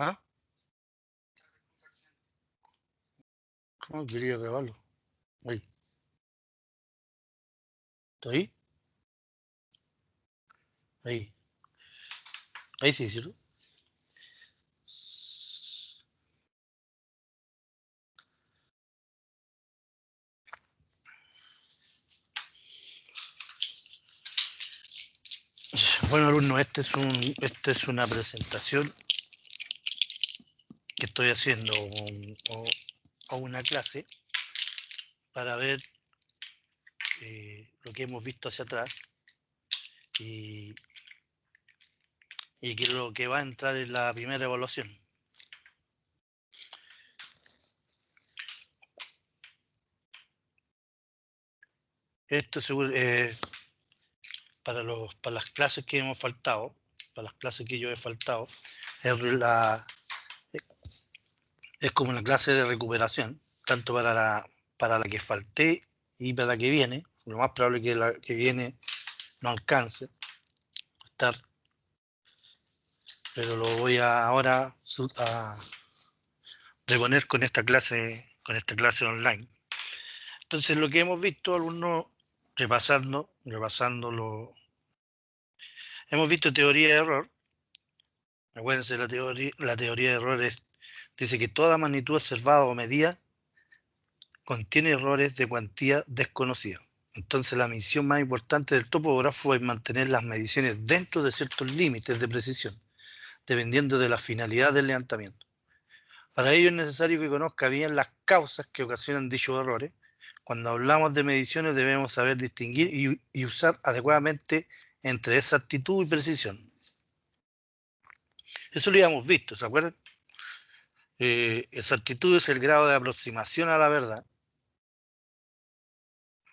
¿Ah? ¿Cómo quería grabarlo? Ahí. ¿Está ahí? Ahí. Ahí sí, ¿cierto? Bueno, alumnos, esta es una presentación que estoy haciendo o una clase para ver lo que hemos visto hacia atrás y que lo que va a entrar en la primera evaluación. Esto seguro, para las clases que hemos faltado, para las clases que yo he faltado, es como una clase de recuperación, tanto para la que falté y para la que viene. Lo más probable es que la que viene no alcance a estar, pero lo voy a reponer con esta clase online. Entonces, lo que hemos visto, alumnos, repasándolo, hemos visto teoría de error. Acuérdense, la teoría de errores dice que toda magnitud observada o medida contiene errores de cuantía desconocida. Entonces, la misión más importante del topógrafo es mantener las mediciones dentro de ciertos límites de precisión, dependiendo de la finalidad del levantamiento. Para ello es necesario que conozca bien las causas que ocasionan dichos errores. Cuando hablamos de mediciones debemos saber distinguir y usar adecuadamente entre exactitud y precisión. Eso lo habíamos visto, ¿se acuerdan? Exactitud es el grado de aproximación a la verdad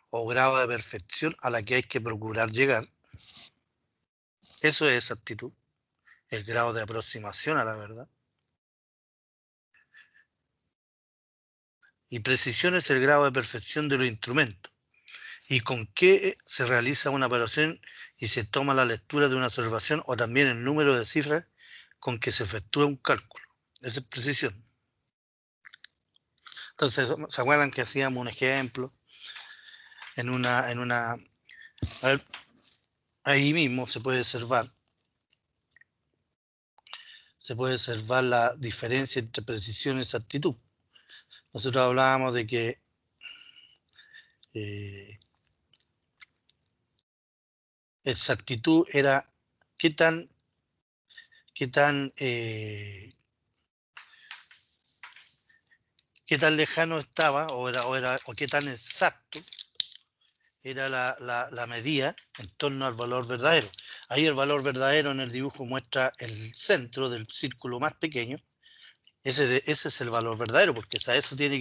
o grado de perfección a la que hay que procurar llegar. Eso es exactitud, el grado de aproximación a la verdad. Y precisión es el grado de perfección de los instrumentos y con qué se realiza una operación y se toma la lectura de una observación o también el número de cifras con que se efectúa un cálculo. Esa es precisión. Entonces, ¿se acuerdan que hacíamos un ejemplo a ver, ahí mismo se puede observar la diferencia entre precisión y exactitud. Nosotros hablábamos de que exactitud era qué tan lejano estaba o qué tan exacto era la medida en torno al valor verdadero. Ahí el valor verdadero en el dibujo muestra el centro del círculo más pequeño. Ese es el valor verdadero, porque a eso tiene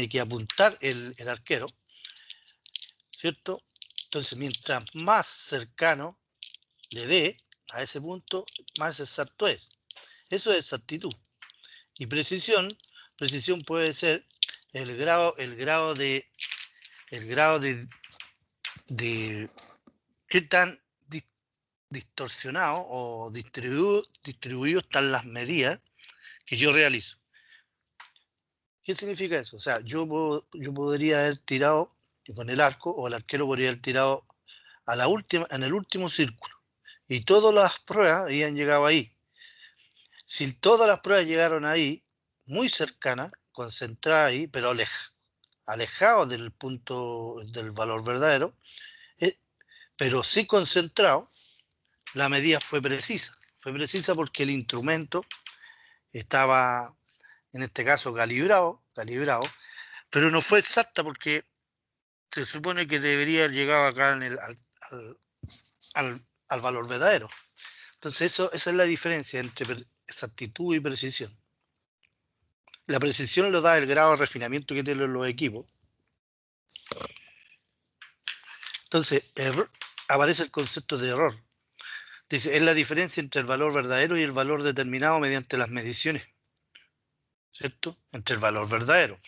que apuntar el arquero, ¿cierto? Entonces, mientras más cercano le dé a ese punto, más exacto es. Eso es exactitud. Y precisión puede ser el grado de qué tan distorsionado o distribuido están las medidas que yo realizo. ¿Qué significa eso? O sea, yo podría haber tirado con el arco, o el arquero podría haber tirado en el último círculo, y todas las pruebas habían llegado ahí. Si todas las pruebas llegaron ahí, muy cercanas, concentradas ahí, pero alejados del punto del valor verdadero, pero sí concentrado, la medida fue precisa. Fue precisa porque el instrumento estaba, en este caso, calibrado, pero no fue exacta porque se supone que debería haber llegado acá al valor verdadero. Entonces, esa es la diferencia entre exactitud y precisión. La precisión lo da el grado de refinamiento que tienen los equipos. Entonces, aparece el concepto de error. Dice, es la diferencia entre el valor verdadero y el valor determinado mediante las mediciones, ¿cierto? Entre el valor verdadero.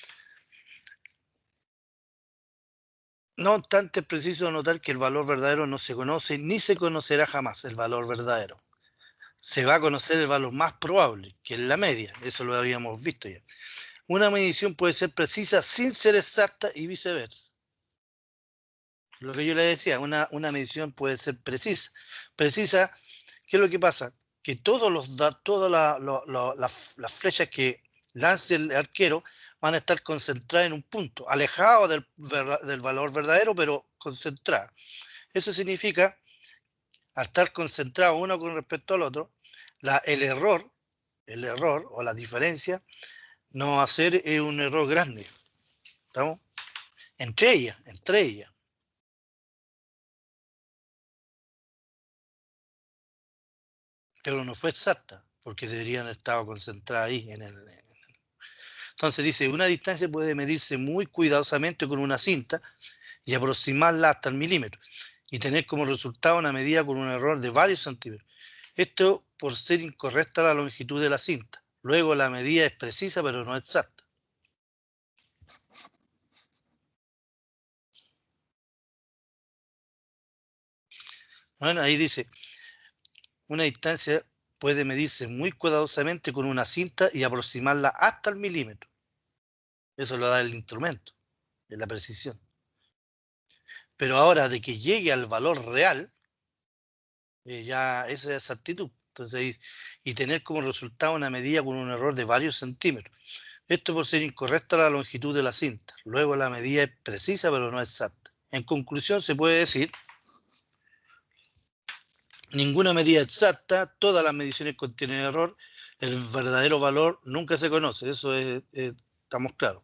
No obstante, es preciso notar que el valor verdadero no se conoce ni se conocerá jamás, el valor verdadero. se va a conocer el valor más probable, que es la media. Eso lo habíamos visto ya. Una medición puede ser precisa sin ser exacta y viceversa. Lo que yo le decía, una medición puede ser precisa. Precisa, ¿qué es lo que pasa? Que todas las flechas que lance el arquero van a estar concentradas en un punto, alejado del valor verdadero, pero concentradas. Eso significa, al estar concentrado uno con respecto al otro, el error o la diferencia no va a ser un error grande. ¿Estamos? Entre ellas. Pero no fue exacta, porque deberían haber estado concentradas ahí. Entonces dice, una distancia puede medirse muy cuidadosamente con una cinta y aproximarla hasta el milímetro, y tener como resultado una medida con un error de varios centímetros. Esto por ser incorrecta la longitud de la cinta. Luego la medida es precisa, pero no exacta. Bueno, ahí dice, una distancia puede medirse muy cuidadosamente con una cinta y aproximarla hasta el milímetro. Eso lo da el instrumento, es la precisión. Pero ahora de que llegue al valor real, ya esa es exactitud. Entonces, y tener como resultado una medida con un error de varios centímetros. Esto por ser incorrecta la longitud de la cinta. Luego la medida es precisa, pero no exacta. En conclusión, se puede decir, ninguna medida exacta, todas las mediciones contienen error, el verdadero valor nunca se conoce, eso estamos claros.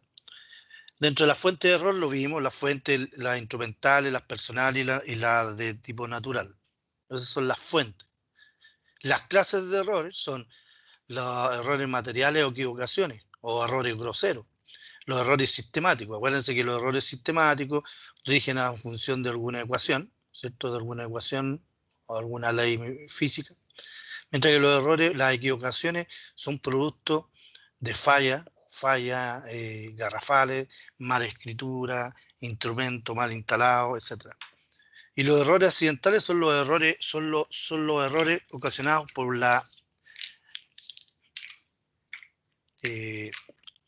Dentro de las fuentes de error lo vimos, las fuentes, las instrumentales, las personales y la de tipo natural. Esas son las fuentes. Las clases de errores son los errores materiales o equivocaciones, o errores groseros. Los errores sistemáticos. Acuérdense que los errores sistemáticos rigen a función de alguna ecuación, ¿cierto? De alguna ecuación o alguna ley física. Mientras que los errores, las equivocaciones, son producto de fallas garrafales, mala escritura, instrumento mal instalado, etc. Y los errores accidentales son los errores ocasionados por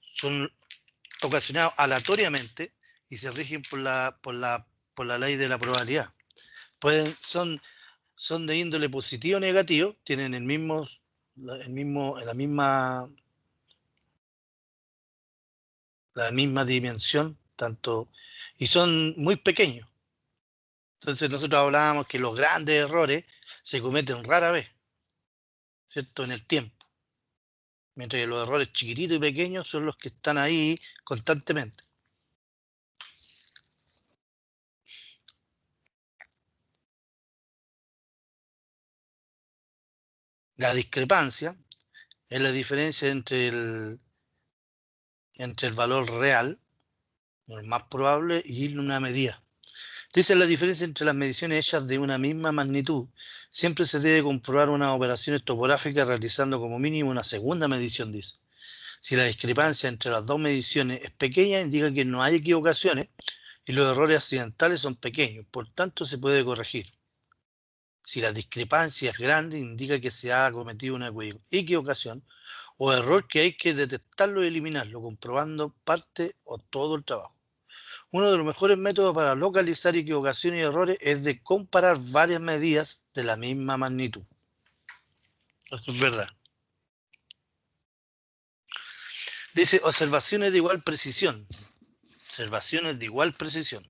son ocasionados aleatoriamente y se rigen por la ley de la probabilidad. Son de índole positivo o negativo, tienen la misma dimensión, y son muy pequeños. Entonces nosotros hablábamos que los grandes errores se cometen rara vez, ¿cierto? En el tiempo. Mientras que los errores chiquititos y pequeños son los que están ahí constantemente. La discrepancia es la diferencia entre el valor real, el más probable, y una medida. Dice la diferencia entre las mediciones hechas de una misma magnitud. Siempre se debe comprobar unas operaciones topográficas realizando como mínimo una segunda medición, dice. Si la discrepancia entre las dos mediciones es pequeña, indica que no hay equivocaciones y los errores accidentales son pequeños, por tanto se puede corregir. Si la discrepancia es grande, indica que se ha cometido una equivocación o error que hay que detectarlo y eliminarlo, comprobando parte o todo el trabajo. Uno de los mejores métodos para localizar equivocaciones y errores es de comparar varias medidas de la misma magnitud. Esto es verdad. Dice observaciones de igual precisión. Observaciones de igual precisión.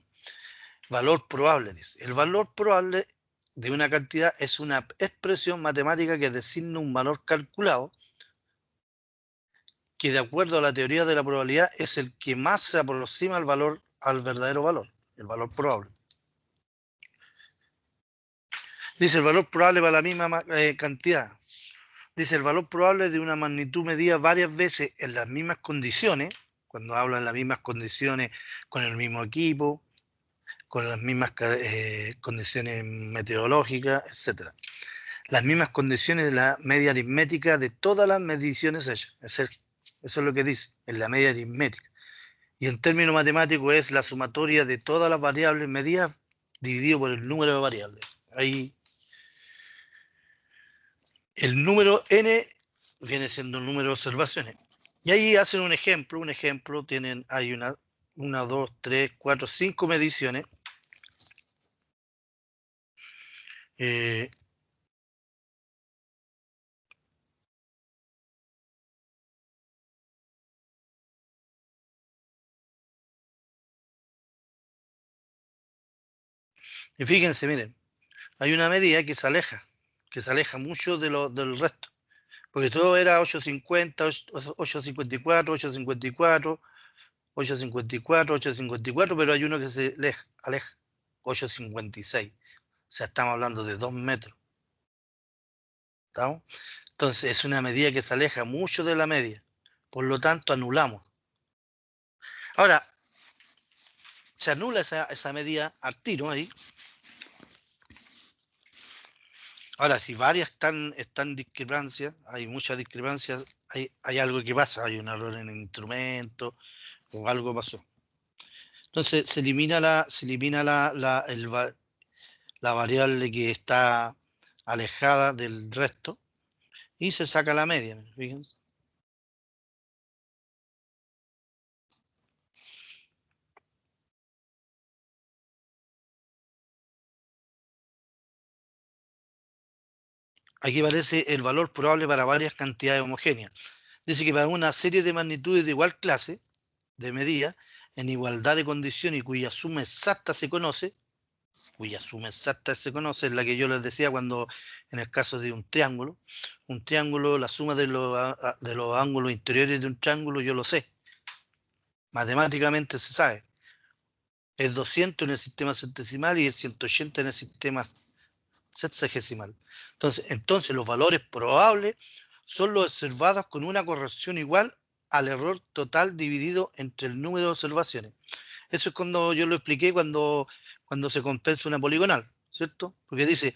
Valor probable, dice. El valor probable de una cantidad es una expresión matemática que designa un valor calculado que, de acuerdo a la teoría de la probabilidad, es el que más se aproxima al verdadero valor, el valor probable. Dice el valor probable para la misma cantidad. Dice el valor probable de una magnitud medida varias veces en las mismas condiciones, cuando hablan en las mismas condiciones con el mismo equipo, con las mismas condiciones meteorológicas, etc. Las mismas condiciones de la media aritmética de todas las mediciones hechas. Eso es lo que dice, en la media aritmética. Y en términos matemáticos es la sumatoria de todas las variables medidas dividido por el número de variables. Ahí el número n viene siendo el número de observaciones. Y ahí hacen un ejemplo, hay una, dos, tres, cuatro, cinco mediciones. Eh, y fíjense, miren, hay una medida que se aleja mucho del resto, porque todo era 850, 854, 854, 854, 854, pero hay uno que se aleja 856. O sea, estamos hablando de 2 metros. ¿Estamos? Entonces, es una medida que se aleja mucho de la media. Por lo tanto, anulamos. Ahora, se anula esa medida al tiro ahí. Ahora, si varias están en discrepancia, hay muchas discrepancias, hay algo que pasa, hay un error en el instrumento o algo pasó. Entonces, la variable que está alejada del resto y se saca la media. Fíjense. Aquí aparece el valor probable para varias cantidades homogéneas. Dice que para una serie de magnitudes de igual clase de medida, en igualdad de condiciones y cuya suma exacta se conoce, es la que yo les decía cuando en el caso de un triángulo, la suma de los ángulos interiores de un triángulo, yo lo sé, matemáticamente se sabe. Es 200 en el sistema centesimal y el 180 en el sistema sexagesimal. Entonces los valores probables son los observados con una corrección igual al error total dividido entre el número de observaciones. Eso es cuando yo lo expliqué cuando se compensa una poligonal, ¿cierto? Porque dice,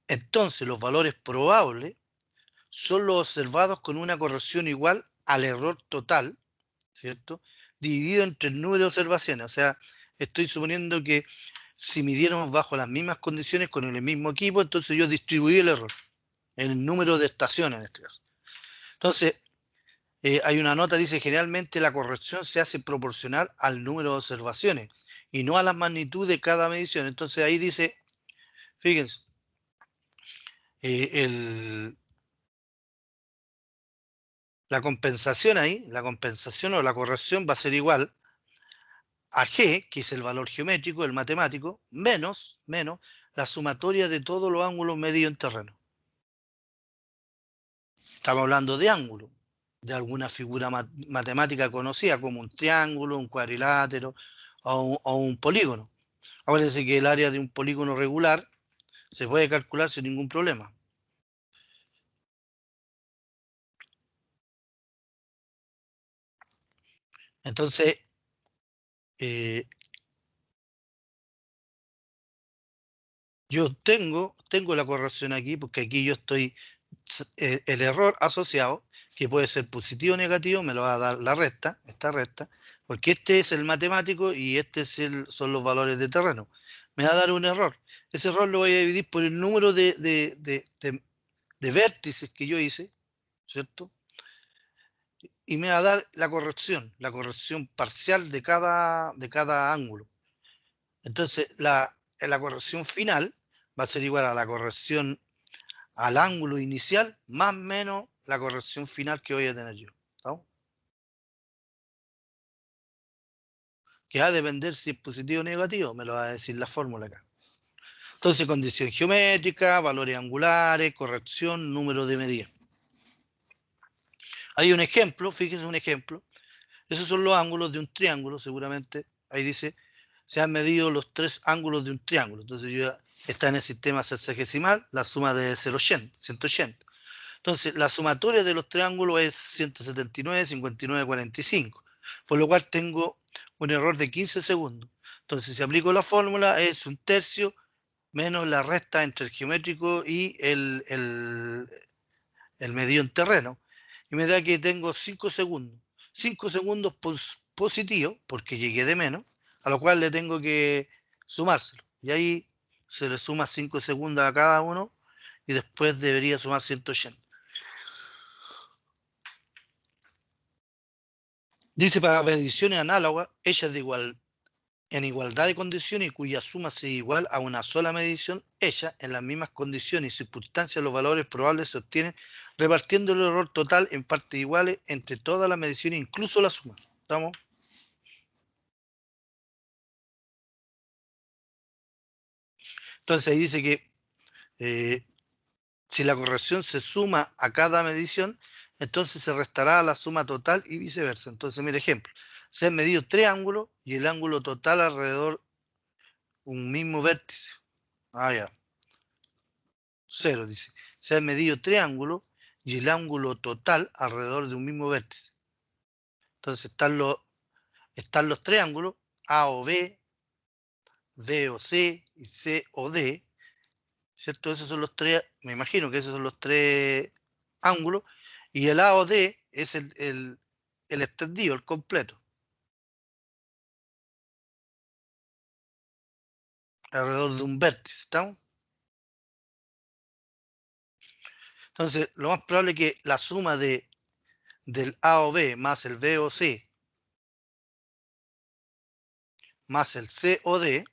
entonces los valores probables son los observados con una corrección igual al error total, ¿cierto? Dividido entre el número de observaciones. O sea, estoy suponiendo que si midiéramos bajo las mismas condiciones con el mismo equipo, entonces yo distribuí el error en el número de estaciones en este caso. Entonces, hay una nota, dice, generalmente la corrección se hace proporcional al número de observaciones y no a la magnitud de cada medición. Entonces ahí dice, fíjense, eh, la compensación o la corrección va a ser igual a G, que es el valor geométrico, el matemático, menos la sumatoria de todos los ángulos medidos en terreno. Estamos hablando de ángulo, de alguna figura matemática conocida como un triángulo, un cuadrilátero o un polígono. Acuérdense que el área de un polígono regular se puede calcular sin ningún problema. Entonces, eh, yo tengo la corrección aquí, porque aquí yo estoy, el error asociado, que puede ser positivo o negativo, me lo va a dar esta recta, porque este es el matemático y son los valores de terreno. Me va a dar un error. Ese error lo voy a dividir por el número de vértices que yo hice, ¿cierto? Y me va a dar la corrección parcial de cada ángulo. Entonces, la corrección final va a ser igual a la corrección al ángulo inicial más menos la corrección final que voy a tener yo. ¿No? Que va a depender si es positivo o negativo, me lo va a decir la fórmula acá. Entonces, condición geométrica, valores angulares, corrección, número de medida. Hay un ejemplo, fíjense un ejemplo. Esos son los ángulos de un triángulo, seguramente. Ahí dice, se han medido los 3 ángulos de un triángulo. Entonces, está en el sistema sexagesimal, la suma de 180. Entonces, la sumatoria de los triángulos es 179, 59, 45. Por lo cual tengo un error de 15 segundos. Entonces, si aplico la fórmula, es 1/3 menos la resta entre el geométrico y el medido en terreno. Y me da que tengo 5 segundos. 5 segundos positivos, porque llegué de menos, a lo cual le tengo que sumárselo. Y ahí se le suma 5 segundos a cada uno y después debería sumar 180. Dice para mediciones análogas, hechas en igualdad de condiciones y cuya suma sea igual a una sola medición hecha en las mismas condiciones y circunstancias, los valores probables se obtienen repartiendo el error total en partes iguales entre todas las mediciones, incluso la suma. ¿Estamos? Entonces ahí dice que si la corrección se suma a cada medición, entonces se restará a la suma total y viceversa. Entonces, mira, ejemplo, se han medido 3 ángulos y el ángulo total alrededor un mismo vértice. Ya. 0, dice. Se han medido 3 ángulos y el ángulo total alrededor de un mismo vértice. Entonces están los triángulos A o B, B o C y C o D, ¿cierto? Esos son los tres, me imagino que esos son los tres ángulos, y el A o D es el extendido, el completo, alrededor de un vértice, ¿estamos? Entonces, lo más probable es que la suma del A o B más el B o C más el C o D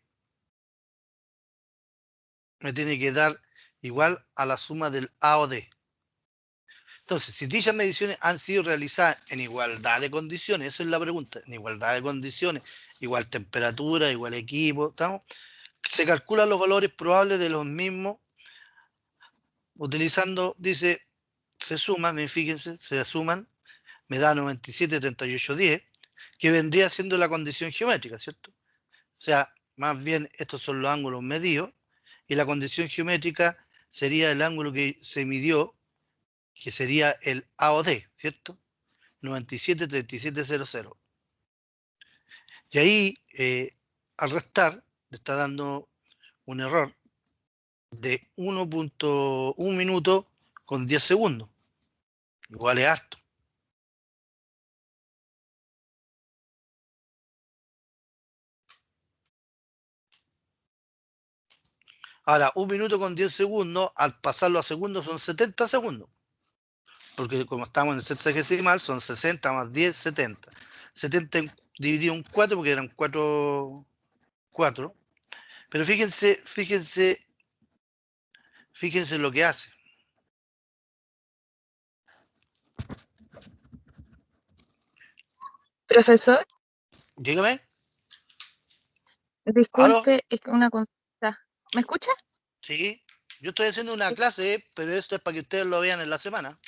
me tiene que dar igual a la suma del A o D. Entonces, si dichas mediciones han sido realizadas en igualdad de condiciones, esa es la pregunta, en igualdad de condiciones, igual temperatura, igual equipo, ¿estamos? Se calculan los valores probables de los mismos utilizando, dice, se suman, fíjense, se suman, me da 97, 38, 10, que vendría siendo la condición geométrica, ¿cierto? O sea, más bien estos son los ángulos medidos y la condición geométrica sería el ángulo que se midió, que sería el A o D, ¿cierto? 97, 37, 00. Y ahí, al restar, le está dando un error de 1.1 minuto con 10 segundos. Igual es harto. Ahora, 1 minuto con 10 segundos, al pasarlo a segundos son 70 segundos. Porque como estamos en sexagesimal, son 60 más 10, 70. 70 dividido en 4, porque eran 4. Pero fíjense lo que hace. Profesor, Dígame. ¿Aló? disculpe, es una consulta. ¿Me escucha? Sí. Yo estoy haciendo una clase, pero esto es para que ustedes lo vean en la semana.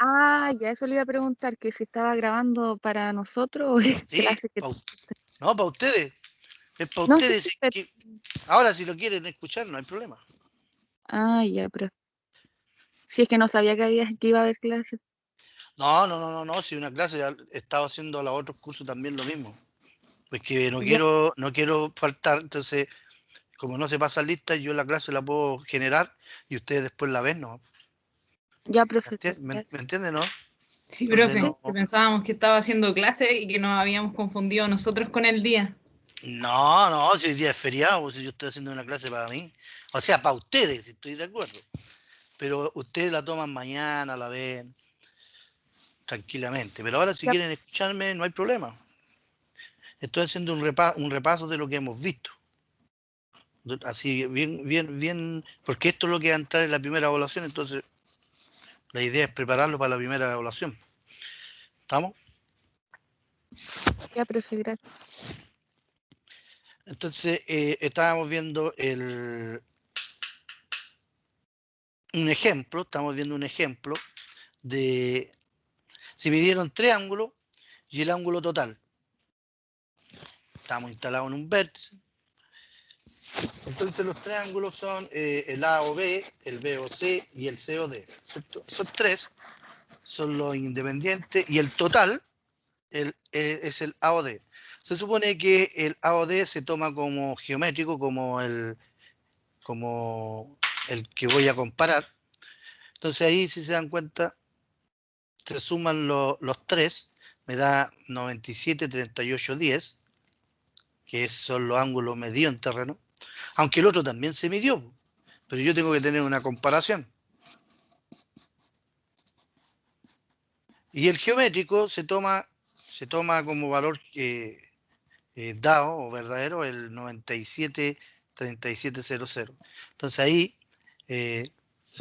Ah, ya eso le iba a preguntar, que si estaba grabando para nosotros o es Sí, clase que... no, para ustedes. Es para No, sí, ustedes. pero... Ahora, si lo quieren escuchar, no hay problema. Ah, ya, pero... Si es que no sabía que iba a haber clase. No. Si una clase, he estado haciendo los otros cursos también lo mismo. Pues que Ya, no quiero faltar, entonces, como no se pasa lista, yo la clase la puedo generar y ustedes después la ven, ¿no? ya, profesor, ¿Me gracias. entienden, no? Sí, Entonces, profe, no. que pensábamos que estaba haciendo clase y que nos habíamos confundido nosotros con el día. No, si hoy día es feriado, pues, si yo estoy haciendo una clase para mí. O sea, para ustedes, si estoy de acuerdo. Pero ustedes la toman mañana, la ven tranquilamente. Pero ahora, si Ya, quieren escucharme, no hay problema. Estoy haciendo un repaso de lo que hemos visto. Así, bien, porque esto es lo que va a entrar en la primera evaluación, entonces la idea es prepararlo para la primera evaluación. ¿Estamos? ya, profe, gracias. Entonces, estábamos viendo estamos viendo un ejemplo de si midieron 3 ángulos y el ángulo total. Estamos instalados en un vértice. Entonces los triángulos son el A o B, el B o C y el C o D, ¿cierto? Esos tres son los independientes y el total es el A o D. Se supone que el A o D se toma como geométrico, como el que voy a comparar. Entonces ahí, si se dan cuenta, se suman los tres, me da 97, 38, 10, que son los ángulos medidos en terreno. Aunque el otro también se midió, pero yo tengo que tener una comparación. Y el geométrico se toma como valor dado o verdadero el 973700. Entonces ahí se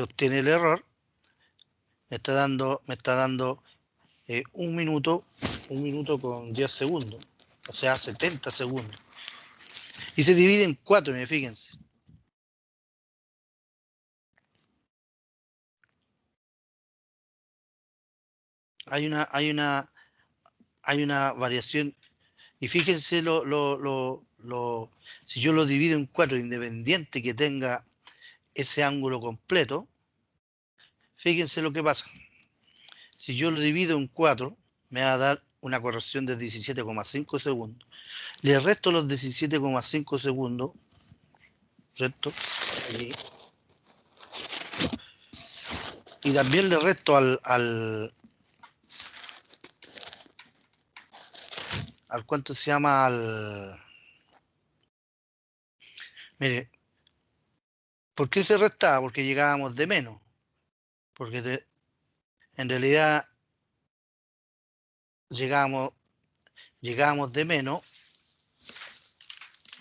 obtiene el error. Me está dando 1 minuto con 10 segundos, o sea, 70 segundos. Y se divide en 4, fíjense. Hay una variación. Y fíjense si yo lo divido en 4, independiente que tenga ese ángulo completo, fíjense lo que pasa. Si yo lo divido en 4, me va a dar una corrección de 17,5 segundos. Le resto los 17,5 segundos, ¿cierto? Aquí. Y también le resto al ¿cuánto se llama? Mire, ¿por qué se restaba? Porque llegábamos de menos. Porque en realidad llegábamos de menos.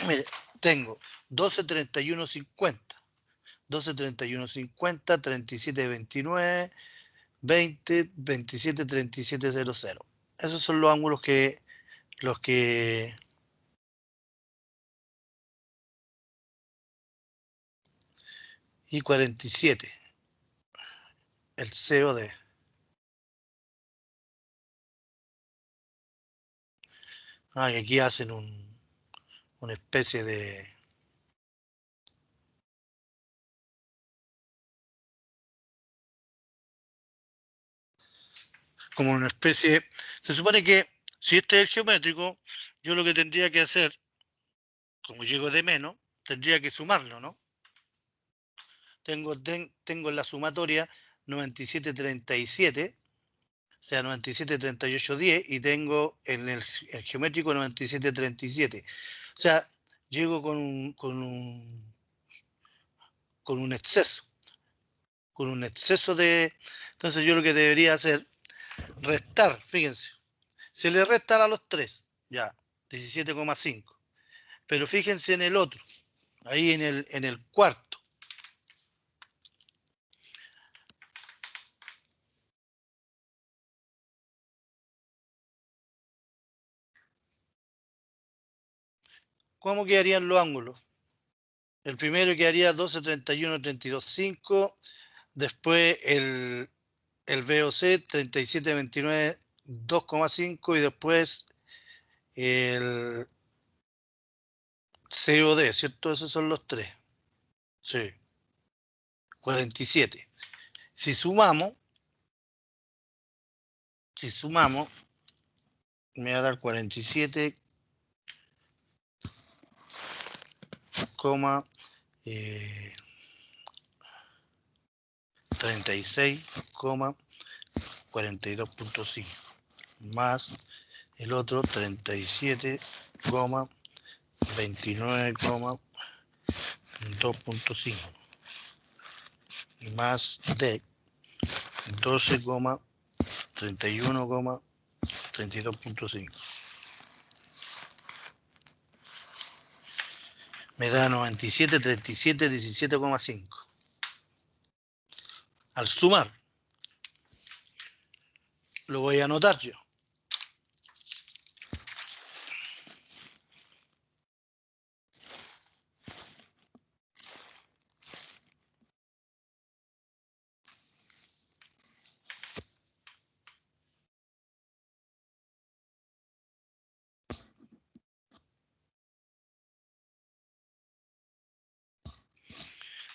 Mire, tengo 12,31,50. 12,31,50, 37,29, 20, 27, 37,00. Esos son los ángulos y 47, el COD. Que aquí hacen una especie de... como una especie... Se supone que si este es el geométrico, yo lo que tendría que hacer, como llego de menos, tendría que sumarlo, ¿no? Tengo en la sumatoria 97,37, o sea, 97,38,10, y tengo en el geométrico 97,37. O sea, llego con un exceso. Con un exceso de... Entonces yo lo que debería hacer, restar, fíjense. Se le restan a los 3, ya, 17,5. Pero fíjense en el otro, ahí en el cuarto. ¿Cómo quedarían los ángulos? El primero quedaría 12,31,32,5. Después el VOC 37,29, 2,5. Y después el COD, ¿cierto? Esos son los 3. Sí. 47. Si sumamos, me va a dar 47, 36,42.5 más el otro 37,29,2.5 más de 12,31,32.5. Me da 97,37,17,5. Al sumar, lo voy a anotar yo.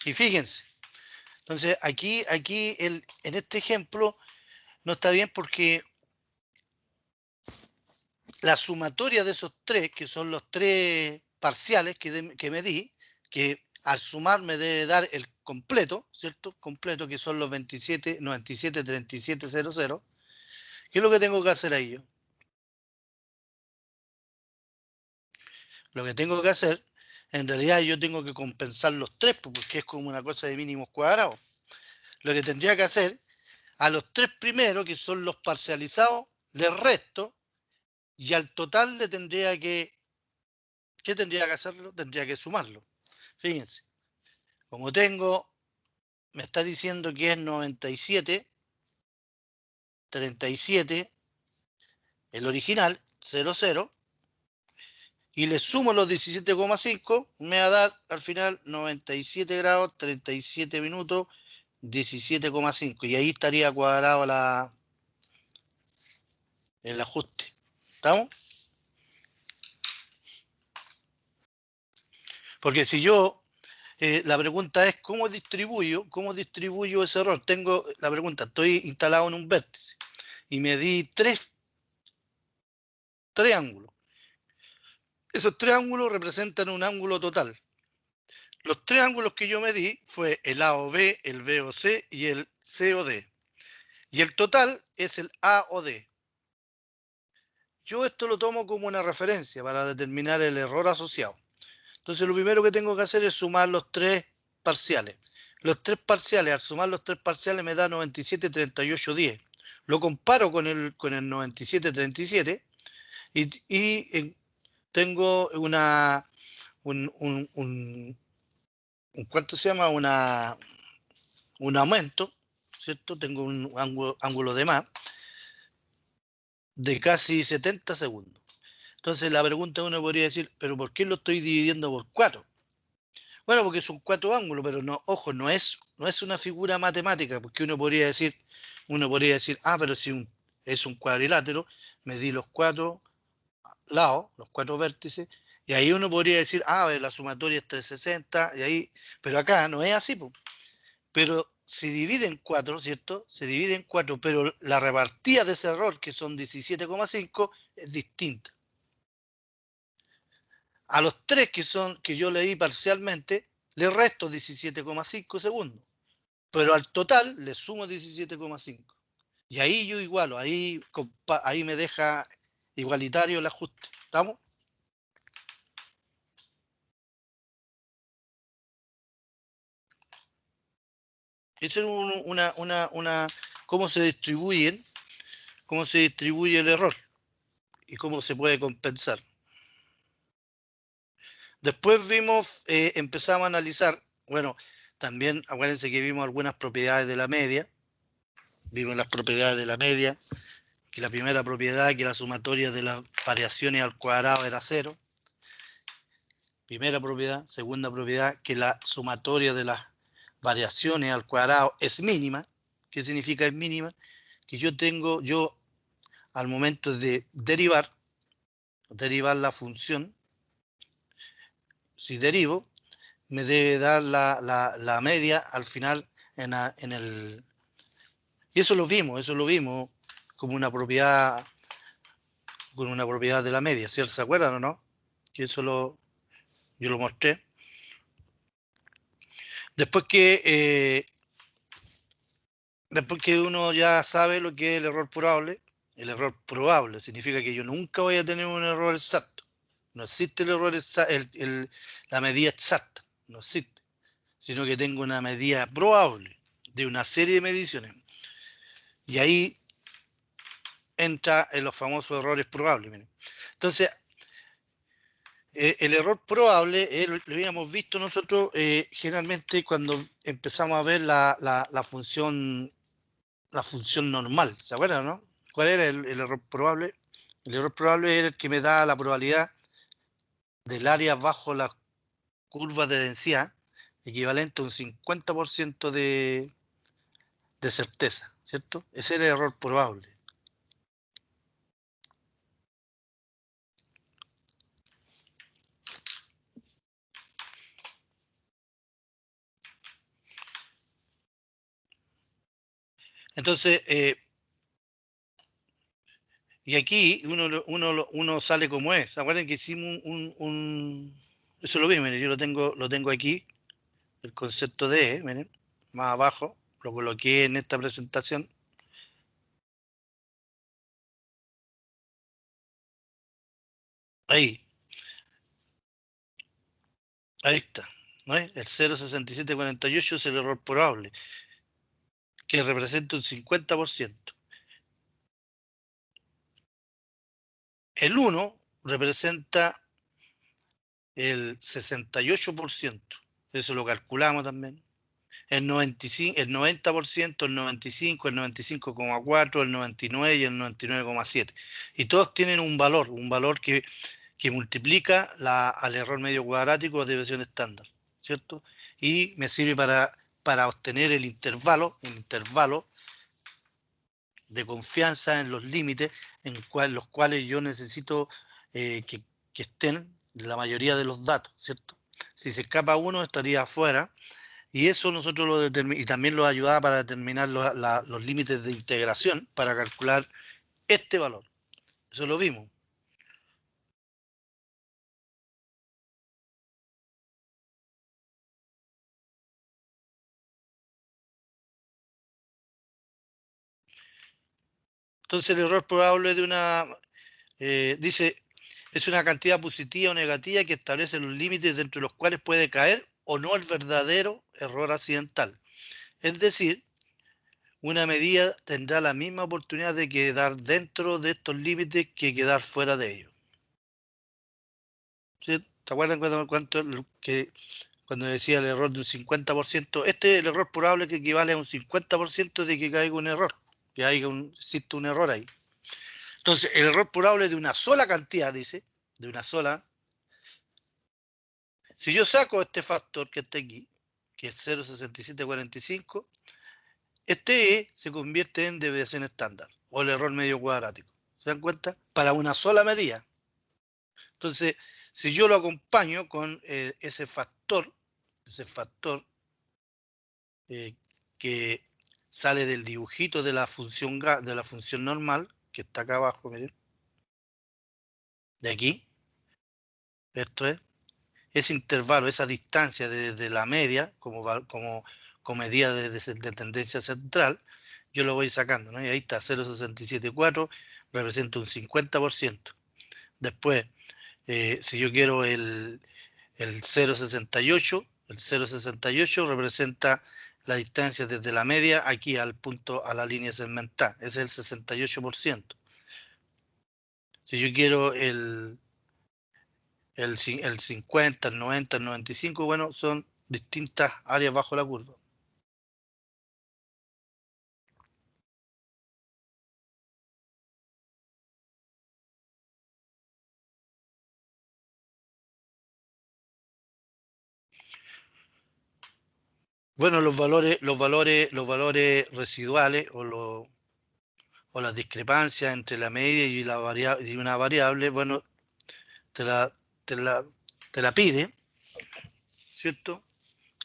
Y fíjense, entonces aquí en este ejemplo no está bien porque la sumatoria de esos 3, que son los 3 parciales que me di, que al sumar me debe dar el completo, ¿cierto? Completo, que son los 27, 97, 37, 00. ¿Qué es lo que tengo que hacer ahí yo? Lo que tengo que hacer, en realidad yo tengo que compensar los 3, porque es como una cosa de mínimos cuadrados. Lo que tendría que hacer, A los tres primeros, que son los parcializados, les resto, y al total le tendría que... ¿Qué tendría que hacerlo? Tendría que sumarlo. Fíjense, como tengo, me está diciendo que es 97, 37, el original, 00, y le sumo los 17,5, me va a dar al final 97 grados, 37 minutos, 17,5. Y ahí estaría cuadrado el ajuste. ¿Estamos? Porque si yo, la pregunta es ¿cómo distribuyo ese error? Tengo la pregunta, estoy instalado en un vértice y me di tres ángulos. Esos tres ángulos representan un ángulo total. Los tres ángulos que yo me di fue el AOB, el BOC y el COD. Y el total es el AOD. Yo esto lo tomo como una referencia para determinar el error asociado. Entonces lo primero que tengo que hacer es sumar los tres parciales. Los tres parciales, al sumar los tres parciales me da 97, 38, 10. Lo comparo con el 97, 37 y tengo ¿cuánto se llama? Un aumento, ¿cierto? Tengo un ángulo de más de casi 70 segundos. Entonces la pregunta uno podría decir, ¿pero por qué lo estoy dividiendo por 4? Bueno, porque son 4 ángulos, pero no, ojo, no es una figura matemática, porque uno podría decir, ah, pero si es un cuadrilátero, me di los 4 lados, los 4 vértices, y ahí uno podría decir, ah, a ver, la sumatoria es 360, y ahí, pero acá no es así, pues. Pero se divide en 4, ¿cierto? Se divide en 4, pero la repartida de ese error, que son 17,5, es distinta. A los 3 que yo leí parcialmente, le resto 17,5 segundos. Pero al total le sumo 17,5. Y ahí yo igualo, ahí me deja igualitario el ajuste. ¿Estamos? Esa es cómo se distribuye el error y cómo se puede compensar. Después empezamos a analizar, bueno, también acuérdense que vimos algunas propiedades de la media. Vimos las propiedades de la media, que la primera propiedad, que la sumatoria de las variaciones al cuadrado era 0. Primera propiedad. Segunda propiedad, que la sumatoria de las variaciones al cuadrado es mínima. ¿Qué significa es mínima? Que yo al momento de derivar la función, si derivo, me debe dar la media al final en el... Y eso lo vimos como una propiedad de la media, ¿cierto? ¿Se acuerdan o no? Que eso yo lo mostré. Después que uno ya sabe lo que es el error probable significa que yo nunca voy a tener un error exacto. No existe el error la medida exacta, no existe, sino que tengo una medida probable de una serie de mediciones. Y ahí entra en los famosos errores probables. Miren. Entonces, el error probable, lo habíamos visto nosotros generalmente cuando empezamos a ver la función normal, ¿se acuerdan, no? ¿Cuál era el error probable? El error probable era el que me da la probabilidad del área bajo la curva de densidad, equivalente a un 50% de certeza, ¿cierto? Ese era el error probable. Entonces, y aquí uno sale como es. Acuérdense que hicimos eso lo vi, miren, yo lo tengo aquí, el concepto de, miren, más abajo, lo coloqué en esta presentación. Ahí está, ¿no es? El 0,6748 es el error probable, que representa un 50%. El 1 representa el 68%. Eso lo calculamos también. El 95, el 90%, el 95, el 95,4, el 99 y el 99,7. Y todos tienen un valor que multiplica al error medio cuadrático de desviación estándar, ¿cierto? Y me sirve para obtener el intervalo, un intervalo de confianza en los límites en los cuales yo necesito que estén la mayoría de los datos, ¿cierto? Si se escapa uno, estaría afuera, y eso nosotros lo determinamos, y también lo ayudaba para determinar los límites de integración para calcular este valor. Eso lo vimos. Entonces el error probable de una, dice, es una cantidad positiva o negativa que establece los límites dentro de los cuales puede caer o no el verdadero error accidental. Es decir, una medida tendrá la misma oportunidad de quedar dentro de estos límites que quedar fuera de ellos. ¿Sí? ¿Te acuerdan cuando decía el error de un 50%? Este es el error probable que equivale a un 50% de que caiga un error, que existe un error ahí. Entonces, el error probable de una sola cantidad, dice, de una sola. Si yo saco este factor que está aquí, que es 0,6745, este E se convierte en desviación estándar, o el error medio cuadrático. ¿Se dan cuenta? Para una sola medida. Entonces, si yo lo acompaño con ese factor que sale del dibujito de la función normal, que está acá abajo, miren, de aquí, esto es, ese intervalo, esa distancia desde la media, como medida de tendencia central, yo lo voy sacando, ¿no? Y ahí está, 0,674, representa un 50%. Después, si yo quiero el 0,68, el 0,68 representa la distancia desde la media aquí al punto, a la línea segmental, ese es el 68%. Si yo quiero el 50, el 90, el 95, bueno, son distintas áreas bajo la curva. Bueno, los valores residuales o las discrepancias entre la media y una variable, bueno, te la pide, ¿cierto?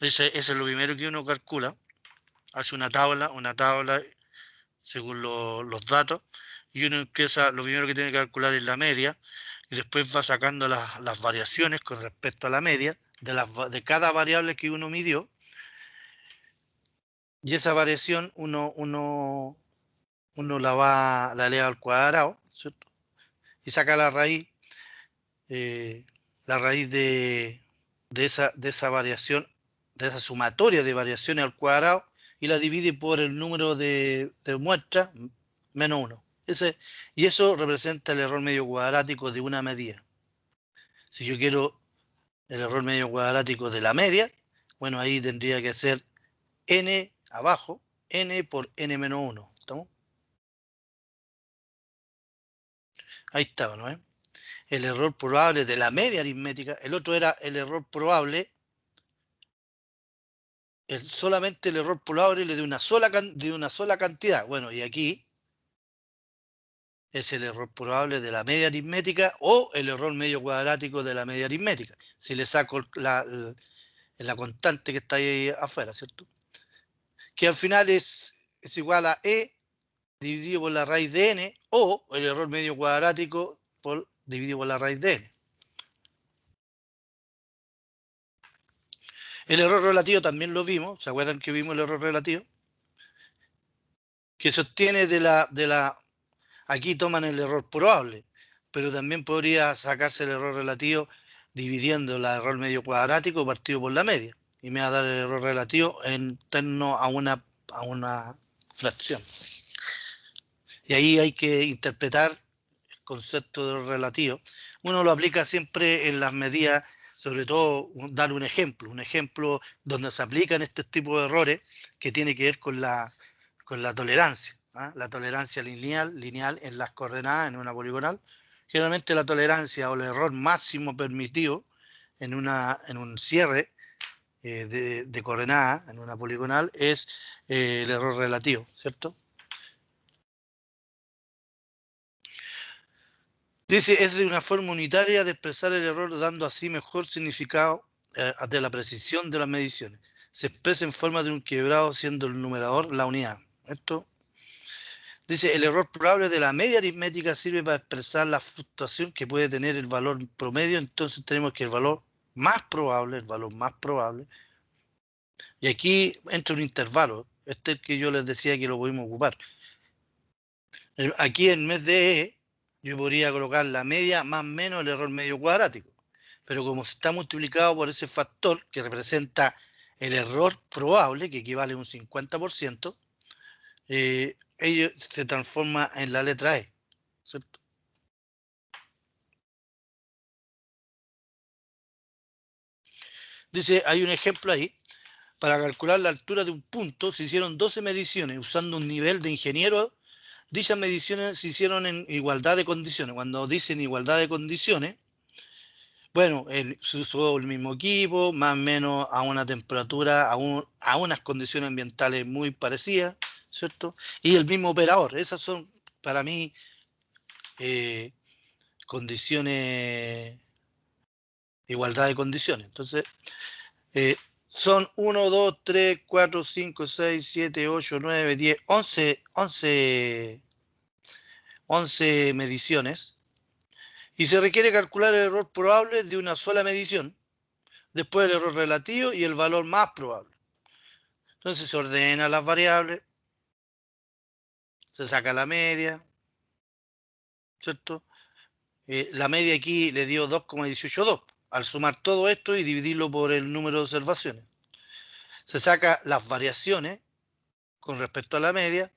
Ese es lo primero que uno calcula. Hace una tabla según los datos, y uno empieza, lo primero que tiene que calcular es la media, y después va sacando las variaciones con respecto a la media de cada variable que uno midió, y esa variación uno la eleva al cuadrado, ¿cierto? Y saca la raíz de esa variación, de esa sumatoria de variaciones al cuadrado, y la divide por el número de muestras menos 1. Y eso representa el error medio cuadrático de una medida. Si yo quiero el error medio cuadrático de la media, bueno, ahí tendría que ser n abajo, n por n menos 1. ¿Estamos? Ahí está, ¿no? El error probable de la media aritmética. El otro era el error probable, solamente el error probable de una sola cantidad. Bueno, y aquí es el error probable de la media aritmética o el error medio cuadrático de la media aritmética. Si le saco la constante que está ahí afuera, ¿cierto? Que al final es igual a E dividido por la raíz de n, o el error medio cuadrático dividido por la raíz de n. El error relativo también lo vimos. ¿Se acuerdan que vimos el error relativo? Que se obtiene aquí toman el error probable, pero también podría sacarse el error relativo dividiendo el error medio cuadrático partido por la media, y me va a dar el error relativo en torno a una fracción. Y ahí hay que interpretar el concepto de relativo. Uno lo aplica siempre en las medidas, sobre todo dar un ejemplo donde se aplican este tipo de errores que tiene que ver con la tolerancia. La tolerancia lineal en las coordenadas, en una poligonal. Generalmente la tolerancia o el error máximo permitido en un cierre de coordenadas en una poligonal es el error relativo, ¿cierto? Dice, es de una forma unitaria de expresar el error, dando así mejor significado de la precisión de las mediciones. Se expresa en forma de un quebrado, siendo el numerador la unidad. Esto dice, el error probable de la media aritmética sirve para expresar la fluctuación que puede tener el valor promedio. Entonces tenemos que el valor más probable, y aquí entra un intervalo, este es el que yo les decía que lo podemos ocupar. Aquí en vez de E, yo podría colocar la media más menos el error medio cuadrático. Pero como está multiplicado por ese factor que representa el error probable, que equivale a un 50%, ello se transforma en la letra E, ¿cierto? Dice, hay un ejemplo ahí. Para calcular la altura de un punto se hicieron 12 mediciones usando un nivel de ingeniero. Dichas mediciones se hicieron en igualdad de condiciones. Cuando dicen igualdad de condiciones, bueno, se usó el mismo equipo, más o menos a una temperatura, a unas condiciones ambientales muy parecidas, ¿cierto? Y el mismo operador. Esas son, para mí, condiciones, igualdad de condiciones. Entonces, son 1, 2, 3, 4, 5, 6, 7, 8, 9, 10, 11 mediciones. Y se requiere calcular el error probable de una sola medición, después el error relativo y el valor más probable. Entonces se ordena las variables, se saca la media, ¿cierto? La media aquí le dio 2,182. Al sumar todo esto y dividirlo por el número de observaciones, se saca las variaciones con respecto a la media,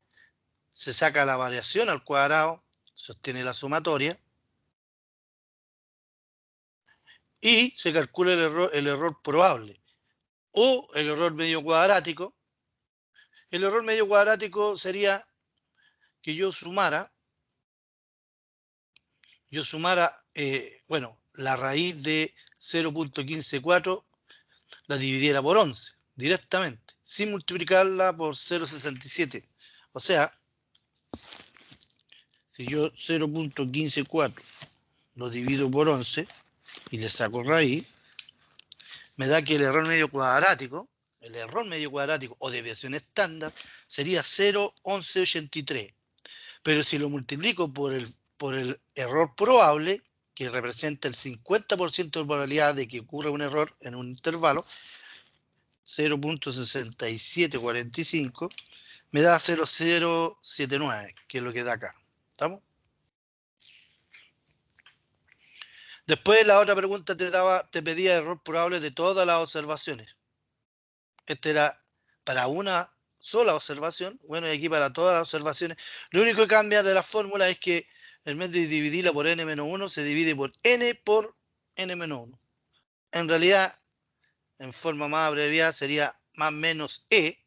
se saca la variación al cuadrado, se obtiene la sumatoria y se calcula el error probable o el error medio cuadrático. El error medio cuadrático sería que yo sumara, bueno, la raíz de 0.154 la dividiera por 11 directamente, sin multiplicarla por 0.67. O sea, si yo 0.154 lo divido por 11 y le saco raíz, me da que el error medio cuadrático o desviación estándar sería 0.1183. Pero si lo multiplico por el error probable, que representa el 50% de probabilidad de que ocurra un error en un intervalo, 0.6745, me da 0.079, que es lo que da acá. ¿Estamos? Después la otra pregunta te pedía error probable de todas las observaciones. Este era para una sola observación, bueno, y aquí para todas las observaciones. Lo único que cambia de la fórmula es que en vez de dividirla por n-1, se divide por n-1. En realidad, en forma más abreviada, sería más menos e,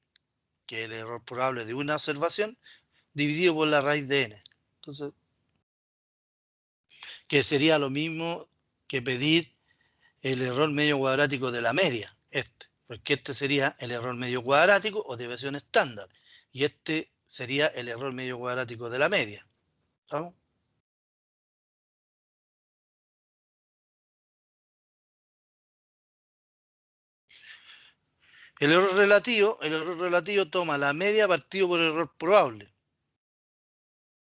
que es el error probable de una observación, dividido por la raíz de n. Entonces, que sería lo mismo que pedir el error medio cuadrático de la media, porque este sería el error medio cuadrático o desviación estándar, y este sería el error medio cuadrático de la media. ¿Estamos? El error relativo toma la media partido por el error probable.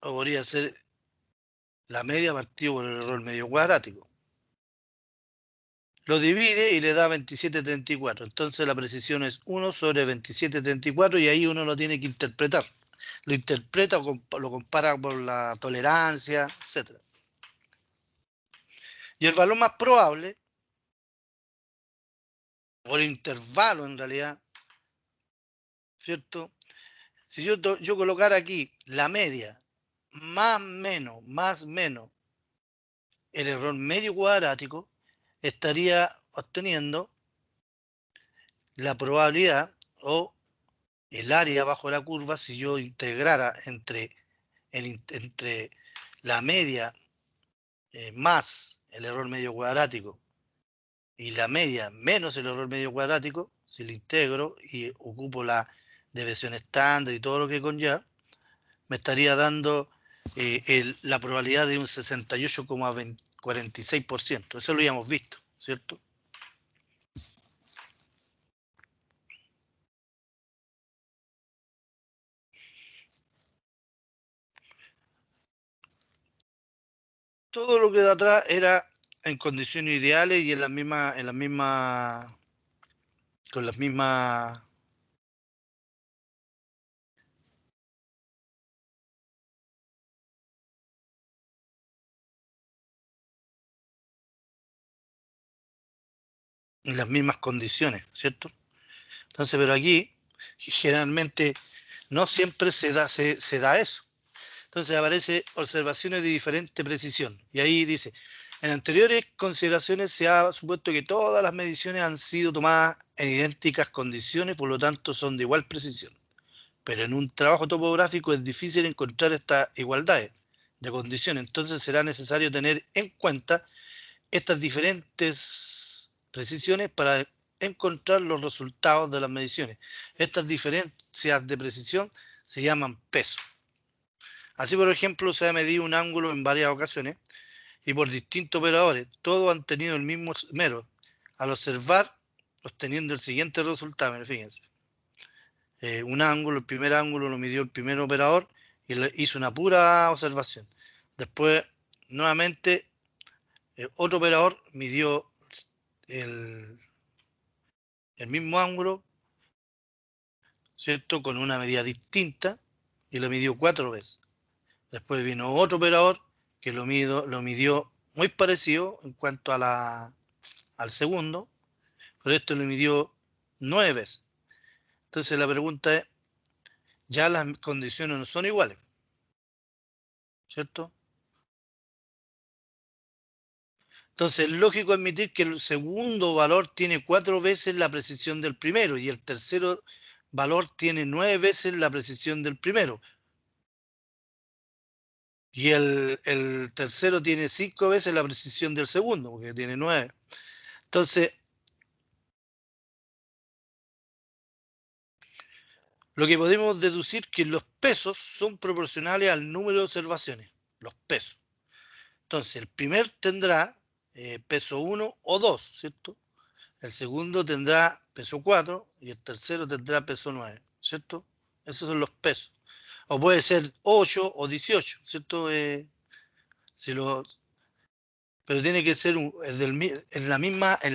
O podría ser la media partido por el error medio cuadrático. Lo divide y le da 2734. Entonces la precisión es 1 sobre 2734 y ahí uno lo tiene que interpretar. Lo interpreta o lo compara por la tolerancia, etc. Y el valor más probable, o el intervalo en realidad, ¿cierto? Si yo colocara aquí la media más menos el error medio cuadrático, estaría obteniendo la probabilidad o el área bajo la curva si yo integrara entre la media más el error medio cuadrático y la media menos el error medio cuadrático, si lo integro y ocupo la deviación estándar y todo lo que conlleva, me estaría dando la probabilidad de un 68,46%. Eso lo habíamos visto, ¿cierto? Todo lo que de atrás era en condiciones ideales y con las mismas condiciones, ¿cierto? Entonces, pero aquí generalmente no siempre se da eso. Entonces aparece observaciones de diferente precisión. Y ahí dice, en anteriores consideraciones se ha supuesto que todas las mediciones han sido tomadas en idénticas condiciones, por lo tanto son de igual precisión. Pero en un trabajo topográfico es difícil encontrar estas igualdades de condiciones. Entonces será necesario tener en cuenta estas diferentes precisiones para encontrar los resultados de las mediciones. Estas diferencias de precisión se llaman pesos. Así, por ejemplo, se ha medido un ángulo en varias ocasiones y por distintos operadores. Todos han tenido el mismo mero. Al observar, obteniendo el siguiente resultado, fíjense. Un ángulo, el primer ángulo lo midió el primer operador y le hizo una pura observación. Después, nuevamente, otro operador midió el mismo ángulo, ¿cierto? Con una medida distinta y lo midió 4 veces. Después vino otro operador que lo midió muy parecido en cuanto a al segundo, pero esto lo midió 9 veces. Entonces la pregunta es, ya las condiciones no son iguales, ¿cierto? Entonces es lógico admitir que el segundo valor tiene 4 veces la precisión del primero y el tercero valor tiene 9 veces la precisión del primero. Y el tercero tiene 5 veces la precisión del segundo, porque tiene 9. Entonces, lo que podemos deducir es que los pesos son proporcionales al número de observaciones, los pesos. Entonces, el primer tendrá peso 1 o 2, ¿cierto? El segundo tendrá peso 4 y el tercero tendrá peso 9, ¿cierto? Esos son los pesos. O puede ser 8 o 18, ¿cierto? Pero tiene que ser en la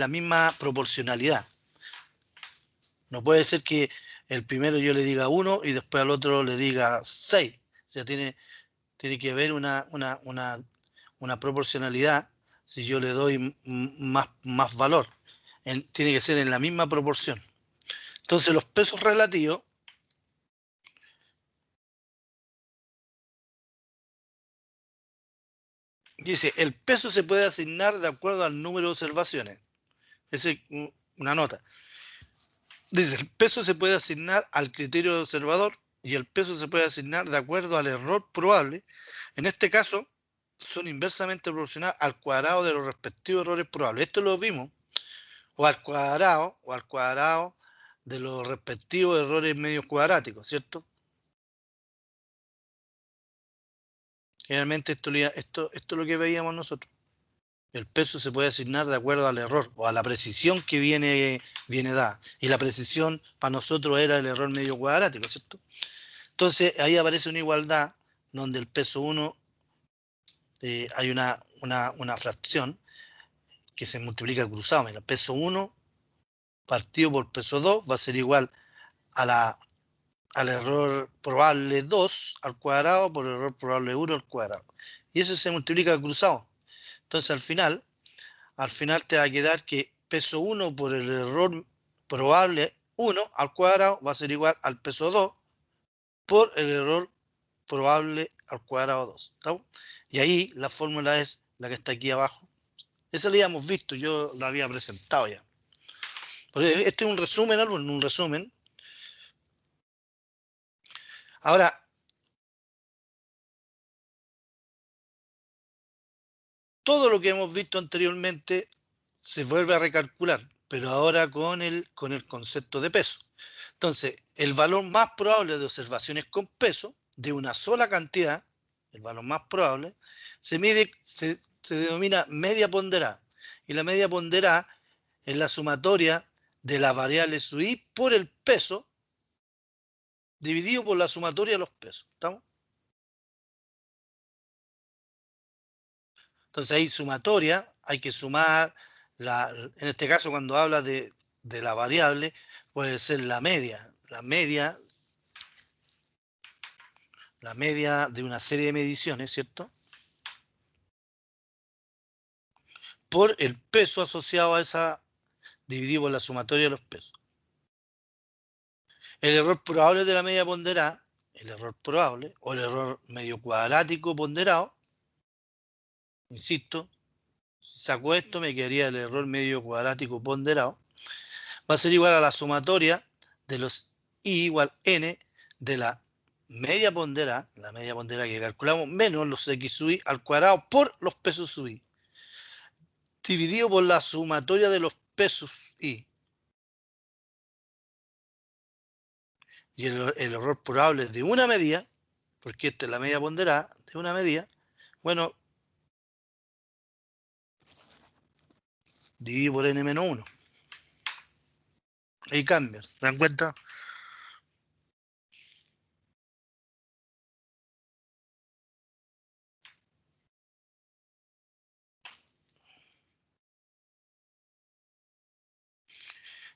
misma proporcionalidad. No puede ser que el primero yo le diga 1 y después al otro le diga 6. O sea, tiene que haber una proporcionalidad si yo le doy más valor. Tiene que ser en la misma proporción. Entonces los pesos relativos dice, el peso se puede asignar de acuerdo al número de observaciones. Esa es una nota. Dice, el peso se puede asignar al criterio de observador y el peso se puede asignar de acuerdo al error probable. En este caso, son inversamente proporcionales al cuadrado de los respectivos errores probables. Esto lo vimos. O al cuadrado de los respectivos errores medios cuadráticos, ¿cierto? Generalmente esto es lo que veíamos nosotros. El peso se puede asignar de acuerdo al error o a la precisión que viene dada. Y la precisión para nosotros era el error medio cuadrático, ¿cierto? Entonces ahí aparece una igualdad donde el peso 1 hay una fracción que se multiplica cruzado. Mira, peso 1 partido por peso 2 va a ser igual al error probable 2 al cuadrado por el error probable 1 al cuadrado. Y eso se multiplica cruzado. Entonces al final te va a quedar que peso 1 por el error probable 1 al cuadrado va a ser igual al peso 2 por el error probable al cuadrado 2. ¿Estamos? Y ahí la fórmula es la que está aquí abajo. Esa la habíamos visto, yo la había presentado ya. Este es un resumen, un resumen. Ahora, todo lo que hemos visto anteriormente se vuelve a recalcular, pero ahora con el concepto de peso. Entonces, el valor más probable de observaciones con peso de una sola cantidad, el valor más probable, se denomina media ponderada. Y la media ponderada es la sumatoria de la variable su i por el peso dividido por la sumatoria de los pesos. ¿Estamos? Entonces ahí sumatoria, hay que sumar, en este caso cuando habla de la variable, puede ser la media de una serie de mediciones, ¿cierto? Por el peso asociado a esa, dividido por la sumatoria de los pesos. El error probable de la media ponderada, el error probable, o el error medio cuadrático ponderado, insisto, si saco esto me quedaría el error medio cuadrático ponderado, va a ser igual a la sumatoria de los i igual n de la media ponderada que calculamos, menos los x sub i al cuadrado por los pesos sub i, dividido por la sumatoria de los pesos i. Y el error probable de una medida, porque esta es la media ponderada de una medida, bueno, dividido por n menos 1. Ahí cambia, ¿se dan cuenta?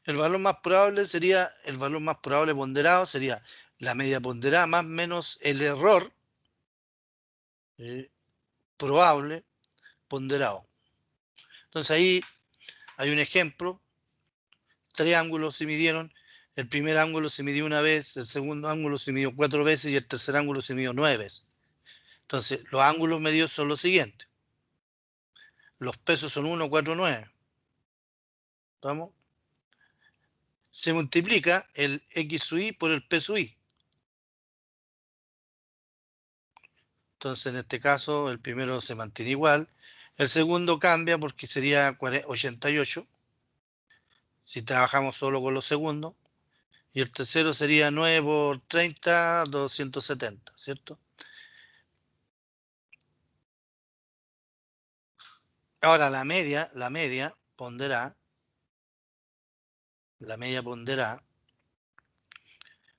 El valor más probable sería, el valor más probable ponderado sería la media ponderada más menos el error probable ponderado. Entonces ahí hay un ejemplo, 3 ángulos se midieron, el primer ángulo se midió una vez, el segundo ángulo se midió 4 veces y el tercer ángulo se midió 9 veces. Entonces los ángulos medidos son los siguientes. Los pesos son 1, 4, 9. ¿Vamos? Se multiplica el x sub i por el p sub i. Entonces en este caso el primero se mantiene igual. El segundo cambia porque sería 88 si trabajamos solo con los segundos. Y el tercero sería 9 por 30, 270, ¿cierto? Ahora la media ponderada,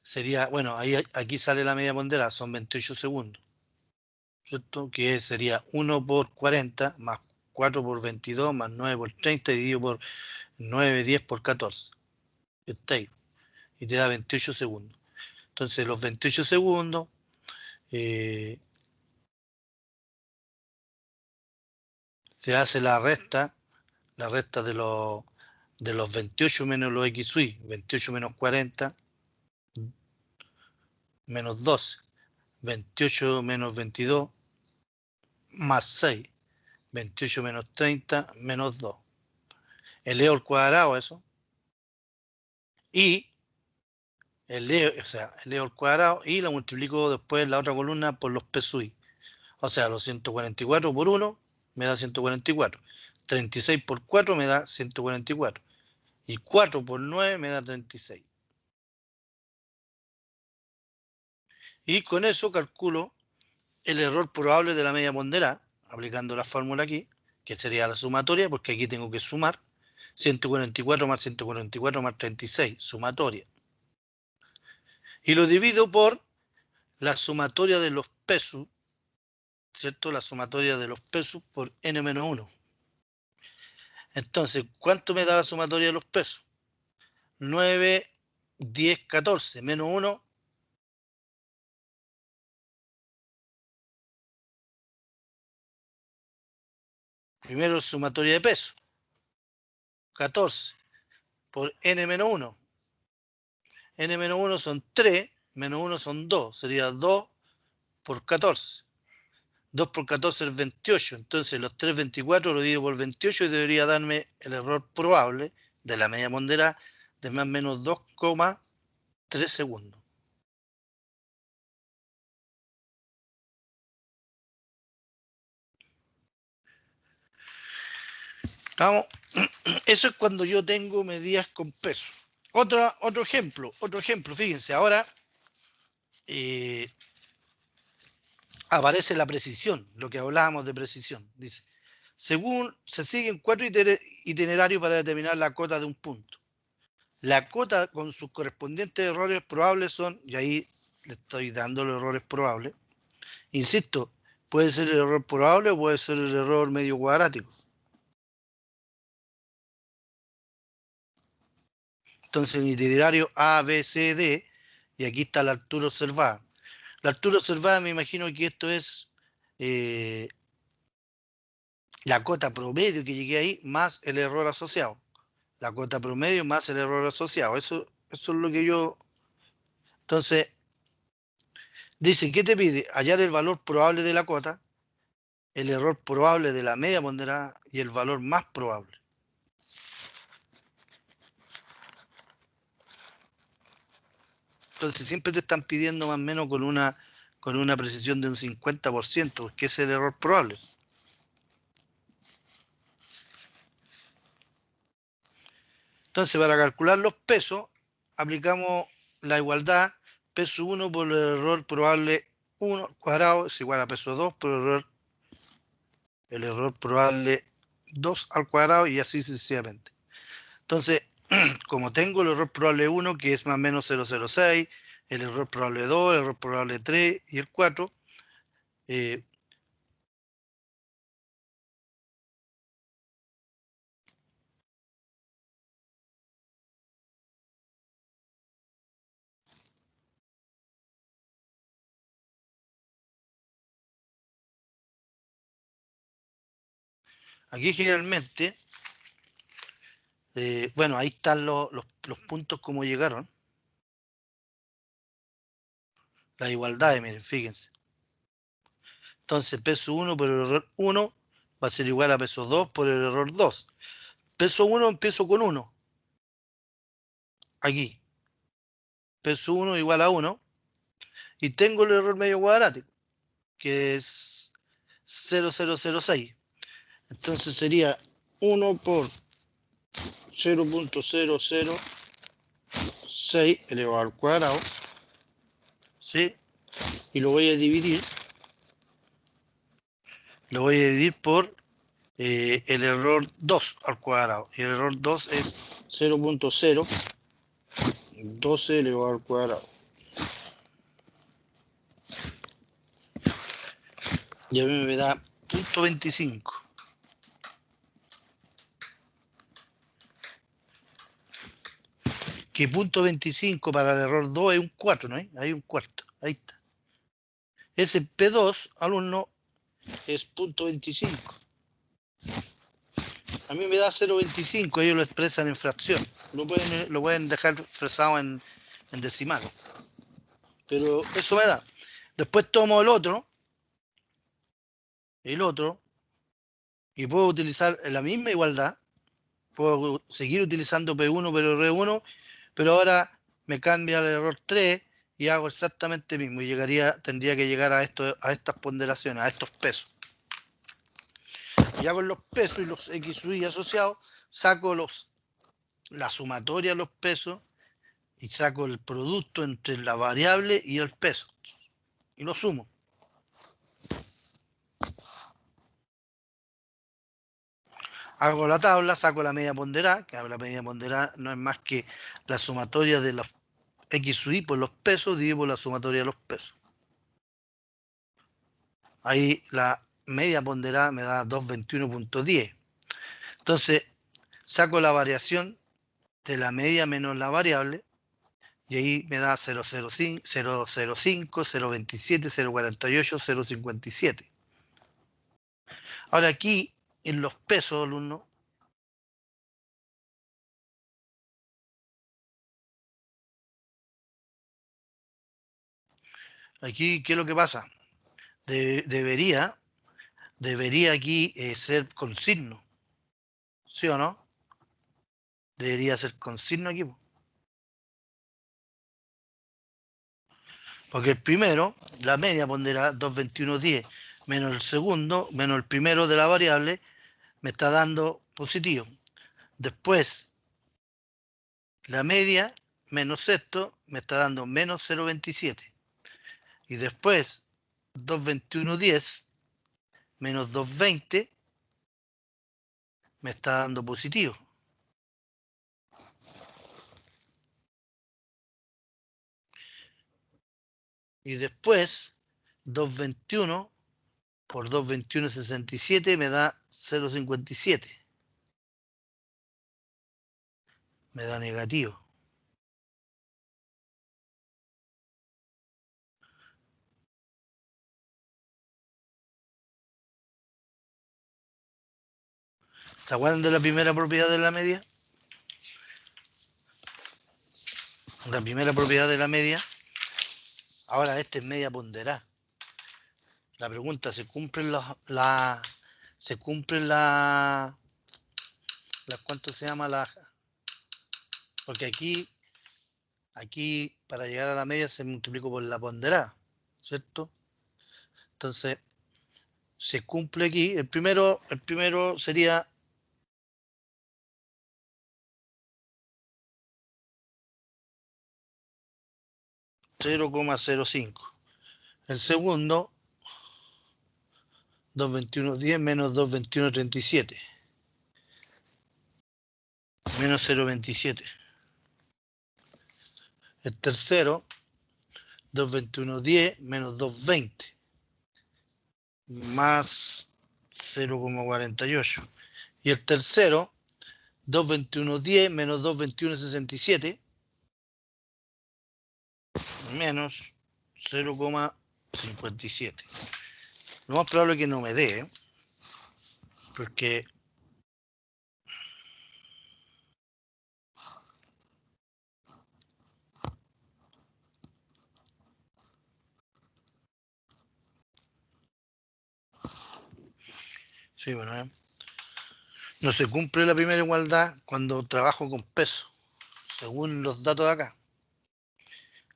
sería, bueno, aquí sale la media ponderada, son 28 segundos, ¿cierto? Que sería 1 por 40 más 4 por 22 más 9 por 30 dividido por 9, 10 por 14. Está ahí. Y te da 28 segundos. Entonces los 28 segundos se hace la resta de los 28 menos los x sub i, 28 menos 40 menos 12, 28 menos 22 más 6, 28 menos 30 menos 2. Eleo al cuadrado eso. Y eleo al cuadrado y la multiplico después en la otra columna por los p sub i. O sea, los 144 por 1 me da 144. 36 por 4 me da 144. Y 4 por 9 me da 36. Y con eso calculo el error probable de la media ponderada, aplicando la fórmula aquí, que sería la sumatoria, porque aquí tengo que sumar 144 más 144 más 36, sumatoria. Y lo divido por la sumatoria de los pesos, ¿cierto? La sumatoria de los pesos por n-1. Entonces, ¿cuánto me da la sumatoria de los pesos? 9, 10, 14, menos 1. Primero sumatoria de peso. 14 por n-1. N-1 son 3 menos 1 son 2. Sería 2 por 14. 2 por 14 es 28. Entonces los 3,24 lo divido por 28 y debería darme el error probable de la media ponderada de más o menos 2,3 segundos. Vamos. Eso es cuando yo tengo medidas con peso. Otro ejemplo, fíjense, ahora aparece la precisión, lo que hablábamos de precisión. Dice, según se siguen 4 itinerarios para determinar la cota de un punto. La cota con sus correspondientes errores probables son, y ahí le estoy dando los errores probables. Insisto, puede ser el error probable o puede ser el error medio cuadrático. Entonces, el itinerario A, B, C, D, y aquí está la altura observada. La altura observada, me imagino que esto es la cota promedio que llegué ahí, más el error asociado. La cota promedio más el error asociado. Eso es lo que yo... Entonces, dice, ¿qué te pide? Hallar el valor probable de la cota, el error probable de la media ponderada y el valor más probable. Entonces, siempre te están pidiendo más o menos con una precisión de un 50%, que es el error probable. Entonces, para calcular los pesos, aplicamos la igualdad peso 1 por el error probable 1 al cuadrado es igual a peso 2 por el error probable 2 al cuadrado y así sucesivamente. Entonces, como tengo el error probable 1, que es más o menos 0,06, el error probable 2, el error probable 3 y el 4, aquí generalmente, bueno, ahí están los puntos como llegaron. Las igualdades, miren, fíjense. Entonces, peso 1 por el error 1 va a ser igual a peso 2 por el error 2. Peso 1 empiezo con 1. Aquí. Peso 1 igual a 1. Y tengo el error medio cuadrático, que es 0,006. Entonces sería 1 por 0,006 elevado al cuadrado, ¿sí? Y lo voy a dividir por el error 2 al cuadrado. Y el error 2 es 0,012 elevado al cuadrado. Y a mí me da 0,25. Que 0,25 para el error 2 es un 4, ¿no? Hay un cuarto. Ahí está. Ese P2, alumno, es 0,25. A mí me da 0,25, ellos lo expresan en fracción. Lo pueden dejar expresado en decimal. Pero eso me da. Después tomo el otro, y puedo utilizar la misma igualdad. Puedo seguir utilizando P1 pero R1, pero ahora me cambia el error 3 y hago exactamente el mismo. Y tendría que llegar a estas ponderaciones, a estos pesos. Ya con los pesos y los X sub y asociados, saco la sumatoria de los pesos y saco el producto entre la variable y el peso. Y lo sumo. Hago la tabla, saco la media ponderada, que la media ponderada no es más que la sumatoria de los X sub y por los pesos, dividido por la sumatoria de los pesos. Ahí la media ponderada me da 221,10. Entonces, saco la variación de la media menos la variable, y ahí me da 0,05, 0,05, 0,27, 0,48, 0,57. Ahora aquí, en los pesos, alumno, Aquí, ¿qué es lo que pasa? Debería aquí ser con signo. ¿Sí o no? Debería ser con signo aquí. Porque el primero, la media ponderada, 2,21,10, menos el segundo, menos el primero de la variable, me está dando positivo. Después, la media, menos esto, me está dando menos 0,27. Y después, 2,21,10, menos 2,20, me está dando positivo. Y después, 2,21 por 2,21,67 me da 0,57. Me da negativo. ¿Se acuerdan de la primera propiedad de la media? La primera propiedad de la media. Ahora esta es media ponderada. La pregunta, ¿se cumplen ¿cuánto se llama la? Porque aquí para llegar a la media se multiplica por la ponderada, ¿cierto? Entonces, se cumple aquí. El primero sería 0,05. El segundo, 2,21,10 menos 2,21,37. Menos 0,27. El tercero, 2,21,10 menos 2,20. Más 0,48. Y el tercero, 2,21,10 menos 2,21,67 menos 0,57. Lo más probable es que no me dé, porque sí, bueno, no se cumple la primera igualdad cuando trabajo con peso, según los datos de acá.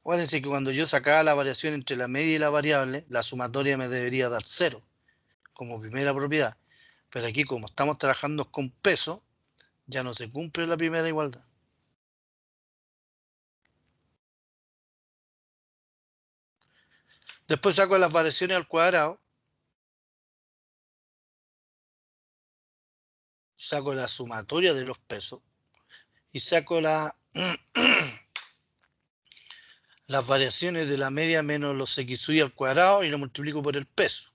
Acuérdense que cuando yo sacaba la variación entre la media y la variable, la sumatoria me debería dar 0 como primera propiedad. Pero aquí, como estamos trabajando con peso, ya no se cumple la primera igualdad. Después saco las variaciones al cuadrado, saco la sumatoria de los pesos y saco las variaciones de la media menos los xy al cuadrado y lo multiplico por el peso.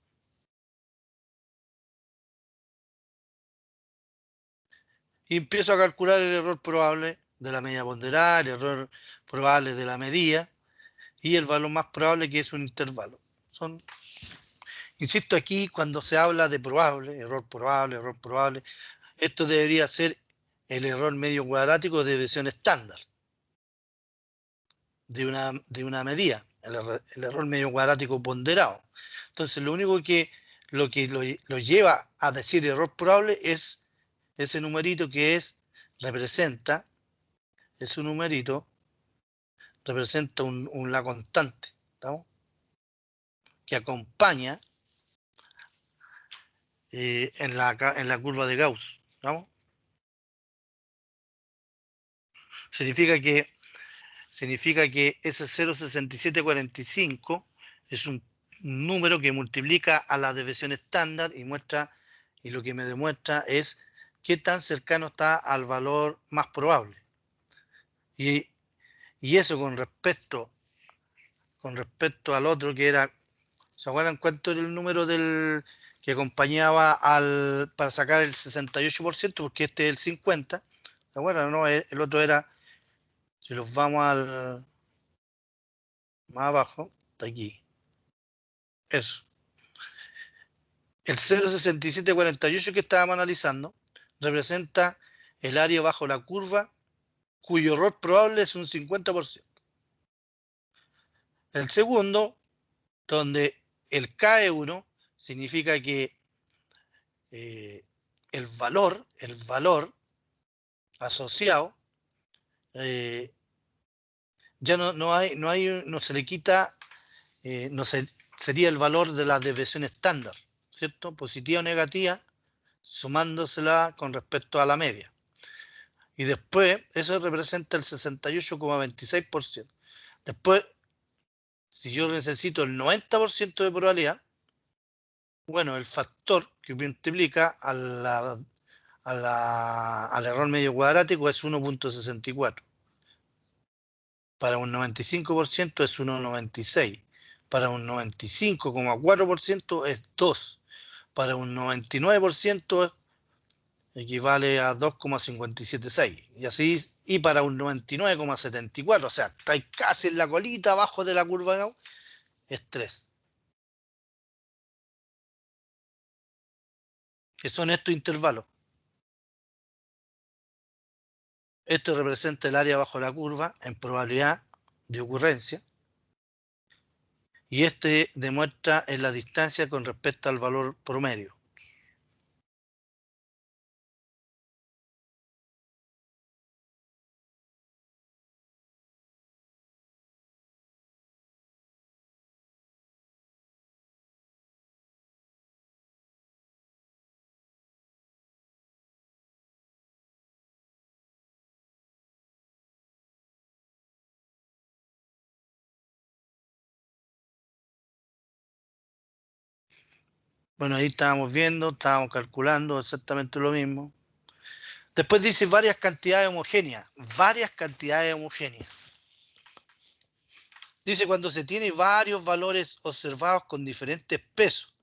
Y empiezo a calcular el error probable de la media ponderada, el error probable de la medida y el valor más probable, que es un intervalo. Insisto, aquí cuando se habla de probable, error probable, esto debería ser el error medio cuadrático de desviación estándar de una medida, el error medio cuadrático ponderado. Entonces, lo único que lo lleva a decir error probable es ese numerito que representa, ese numerito representa la constante, ¿estamos? Que acompaña en la curva de Gauss, ¿estamos? Significa que ese 0,6745 es un número que multiplica a la desviación estándar y lo que me demuestra es qué tan cercano está al valor más probable. Y eso con respecto al otro que era, ¿se acuerdan cuánto era el número que acompañaba para sacar el 68%? Porque este es el 50%. ¿Se acuerdan? No, el otro era, si los vamos al más abajo, está aquí. Eso. El 0,6748 que estábamos analizando representa el área bajo la curva cuyo error probable es un 50%. El segundo donde el KE1 significa que el valor asociado ya no se le quita, sería el valor de la desviación estándar, ¿cierto? Positiva o negativa, sumándosela con respecto a la media. Y después, eso representa el 68,26%. Después, si yo necesito el 90% de probabilidad, bueno, el factor que multiplica al error medio cuadrático es 1,64. Para un 95% es 1,96. Para un 95,4% es 2. Para un 99% equivale a 2,576. Y así, y para un 99,74, o sea, está casi en la colita abajo de la curva de Gauss, es 3. ¿Qué son estos intervalos? Esto representa el área bajo la curva en probabilidad de ocurrencia. Y este demuestra en la distancia con respecto al valor promedio. Bueno, ahí estábamos calculando exactamente lo mismo. Después dice varias cantidades homogéneas. Dice cuando se tiene varios valores observados con diferentes pesos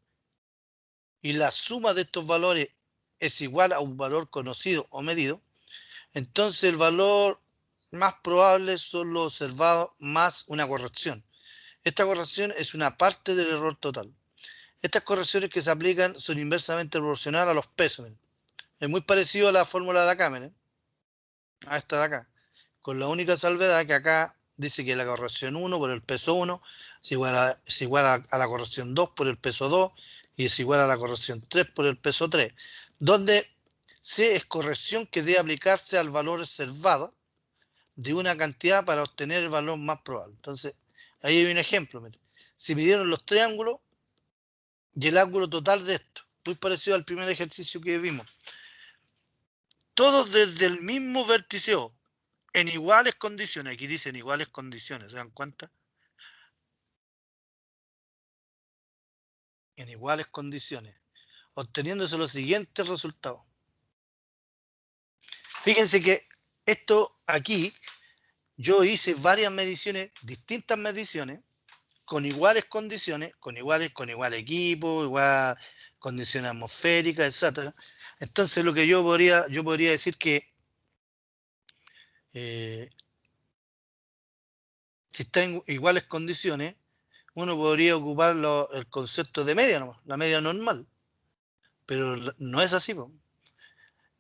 y la suma de estos valores es igual a un valor conocido o medido, entonces el valor más probable son los observados más una corrección. Esta corrección es una parte del error total. Estas correcciones que se aplican son inversamente proporcionales a los pesos. Es muy parecido a la fórmula de acá, miren, a esta de acá, con la única salvedad que acá dice que la corrección 1 por el peso 1 es igual a la corrección 2 por el peso 2 y es igual a la corrección 3 por el peso 3, donde C es corrección que debe aplicarse al valor observado de una cantidad para obtener el valor más probable. Entonces, ahí hay un ejemplo. Miren. Si midieron los triángulos y el ángulo total de esto, muy parecido al primer ejercicio que vimos, todos desde el mismo vértice O, en iguales condiciones, aquí dicen iguales condiciones, ¿se dan cuenta? En iguales condiciones, obteniéndose los siguientes resultados. Fíjense que esto aquí, yo hice varias mediciones, distintas mediciones, con iguales condiciones, con igual equipo, igual condiciones atmosféricas, etc. Entonces lo que yo podría decir que si está en iguales condiciones, uno podría ocupar el concepto de media nomás, la media normal, pero no es así. Po.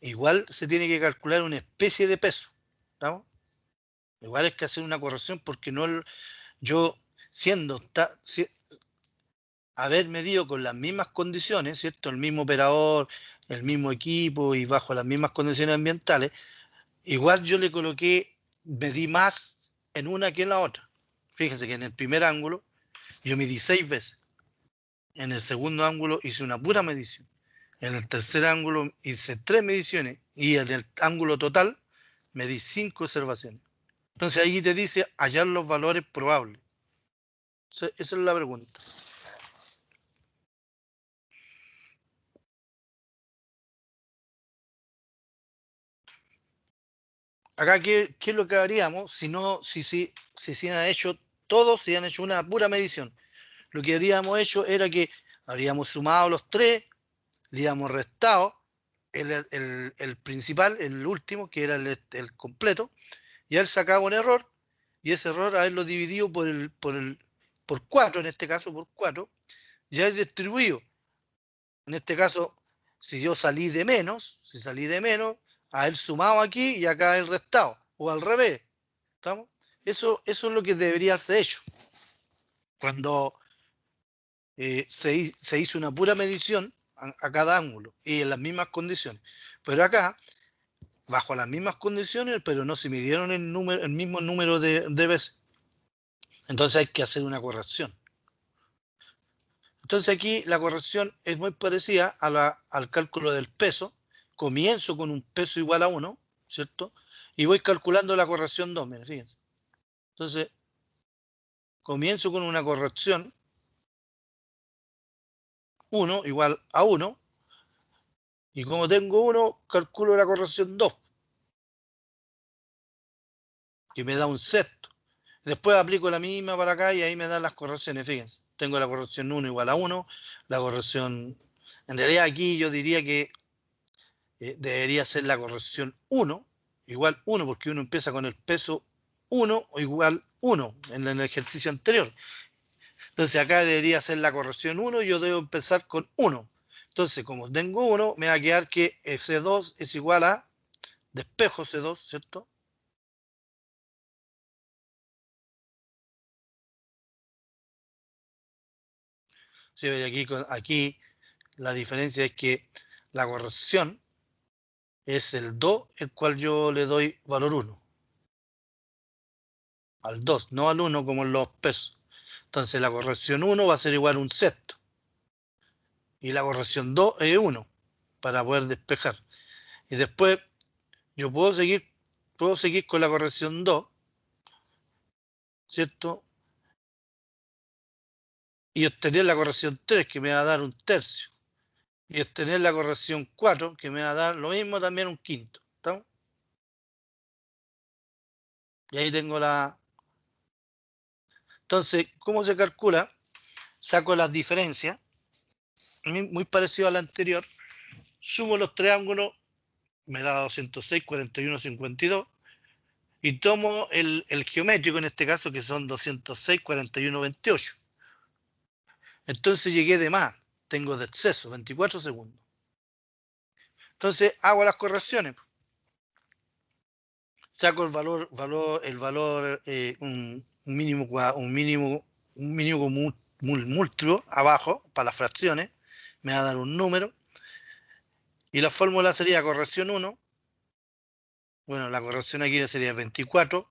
Igual se tiene que calcular una especie de peso, ¿no? Igual es que hacer una corrección porque no yo haber medido con las mismas condiciones, ¿cierto? El mismo operador, el mismo equipo y bajo las mismas condiciones ambientales, igual yo medí más en una que en la otra. Fíjense que en el primer ángulo yo medí 6 veces. En el segundo ángulo hice una pura medición. En el tercer ángulo hice 3 mediciones y en el ángulo total medí 5 observaciones. Entonces ahí te dice hallar los valores probables. Esa es la pregunta. Acá, ¿qué es lo que haríamos si se han hecho todos, si han hecho una pura medición? Lo que habríamos hecho era que habríamos sumado los 3, le habíamos restado el principal, el último, que era el completo, y él sacaba un error, y ese error haberlo dividido por 4, en este caso por 4, ya es distribuido. En este caso, si salí de menos, a él sumado aquí y acá el restado, o al revés. ¿Estamos? Eso es lo que debería ser hecho. Cuando se hizo una pura medición a cada ángulo y en las mismas condiciones. Pero acá, bajo las mismas condiciones, pero no se midieron el mismo número de veces. Entonces hay que hacer una corrección. Entonces aquí la corrección es muy parecida al cálculo del peso. Comienzo con un peso igual a 1, ¿cierto? Y voy calculando la corrección 2, miren, fíjense. Entonces, comienzo con una corrección 1 igual a 1. Y como tengo 1, calculo la corrección 2. Que me da un sexto. Después aplico la misma para acá y ahí me dan las correcciones, fíjense. Tengo la corrección 1 igual a 1, la corrección... En realidad aquí yo diría que debería ser la corrección 1, igual 1, porque uno empieza con el peso 1 o igual 1 en el ejercicio anterior. Entonces acá debería ser la corrección 1 y yo debo empezar con 1. Entonces, como tengo 1, me va a quedar que C2 es igual a despejo C2, ¿cierto? Sí, aquí la diferencia es que la corrección es el 2, el cual yo le doy valor 1. Al 2, no al 1 como en los pesos. Entonces la corrección 1 va a ser igual a un sexto. Y la corrección 2 es 1 para poder despejar. Y después yo puedo seguir con la corrección 2, ¿cierto? Y obtener la corrección 3, que me va a dar un tercio. Y obtener la corrección 4, que me va a dar lo mismo, también un quinto. ¿Estamos? Y ahí tengo la... Entonces, ¿cómo se calcula? Saco las diferencias, muy parecido a la anterior. Sumo los tres ángulos, me da 206, 41, 52. Y tomo el geométrico en este caso, que son 206, 41, 28. Entonces llegué de más, tengo de exceso, 24 segundos. Entonces hago las correcciones. Saco el valor un mínimo múltiplo abajo para las fracciones. Me va a dar un número. Y la fórmula sería corrección 1. Bueno, la corrección aquí sería 24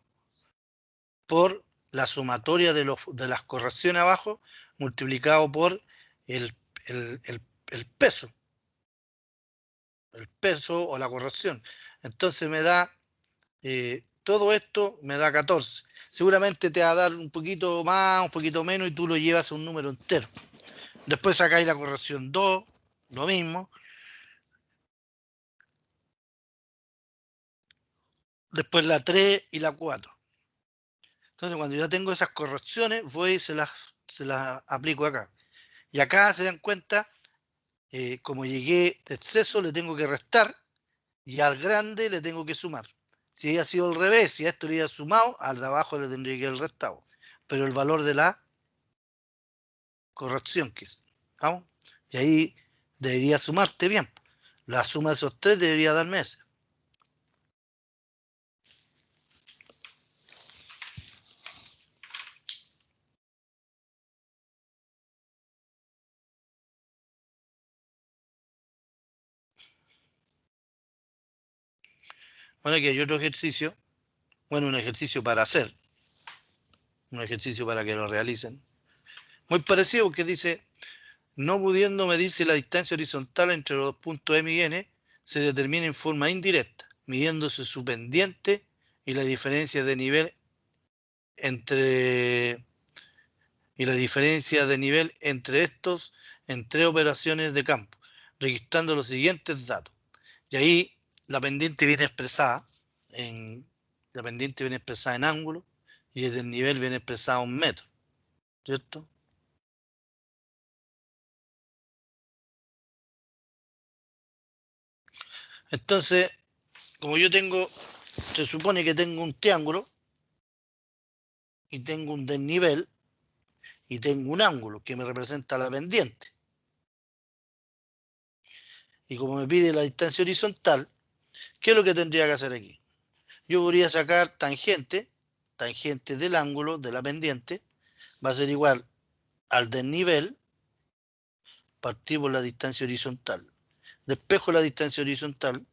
por la sumatoria de las correcciones abajo multiplicado por el, el peso o la corrección. Entonces me da, todo esto me da 14. Seguramente te va a dar un poquito más, un poquito menos y tú lo llevas a un número entero. Después sacáis la corrección 2, lo mismo. Después la 3 y la 4. Entonces cuando ya tengo esas correcciones, voy y se las aplico acá. Y acá se dan cuenta, como llegué de exceso, le tengo que restar y al grande le tengo que sumar. Si haya sido al revés, si a esto le hubiera sumado, al de abajo le tendría que haber restado. Pero el valor de la corrección que es. ¿Vamos? Y ahí debería sumarte bien. La suma de esos tres debería darme ese. Bueno, aquí hay otro ejercicio. Bueno, un ejercicio para hacer. Un ejercicio para que lo realicen. Muy parecido porque dice, no pudiendo medirse la distancia horizontal entre los puntos M y N, se determina en forma indirecta, midiéndose su pendiente y la diferencia de nivel entre estos en tres operaciones de campo, registrando los siguientes datos. Y ahí la pendiente viene expresada en ángulo y el desnivel viene expresado en metro, ¿cierto? Entonces, como se supone que tengo un triángulo y tengo un desnivel y tengo un ángulo que me representa la pendiente. Y como me pide la distancia horizontal, ¿qué es lo que tendría que hacer aquí? Yo podría sacar tangente del ángulo de la pendiente, va a ser igual al desnivel partido por la distancia horizontal. Despejo la distancia horizontal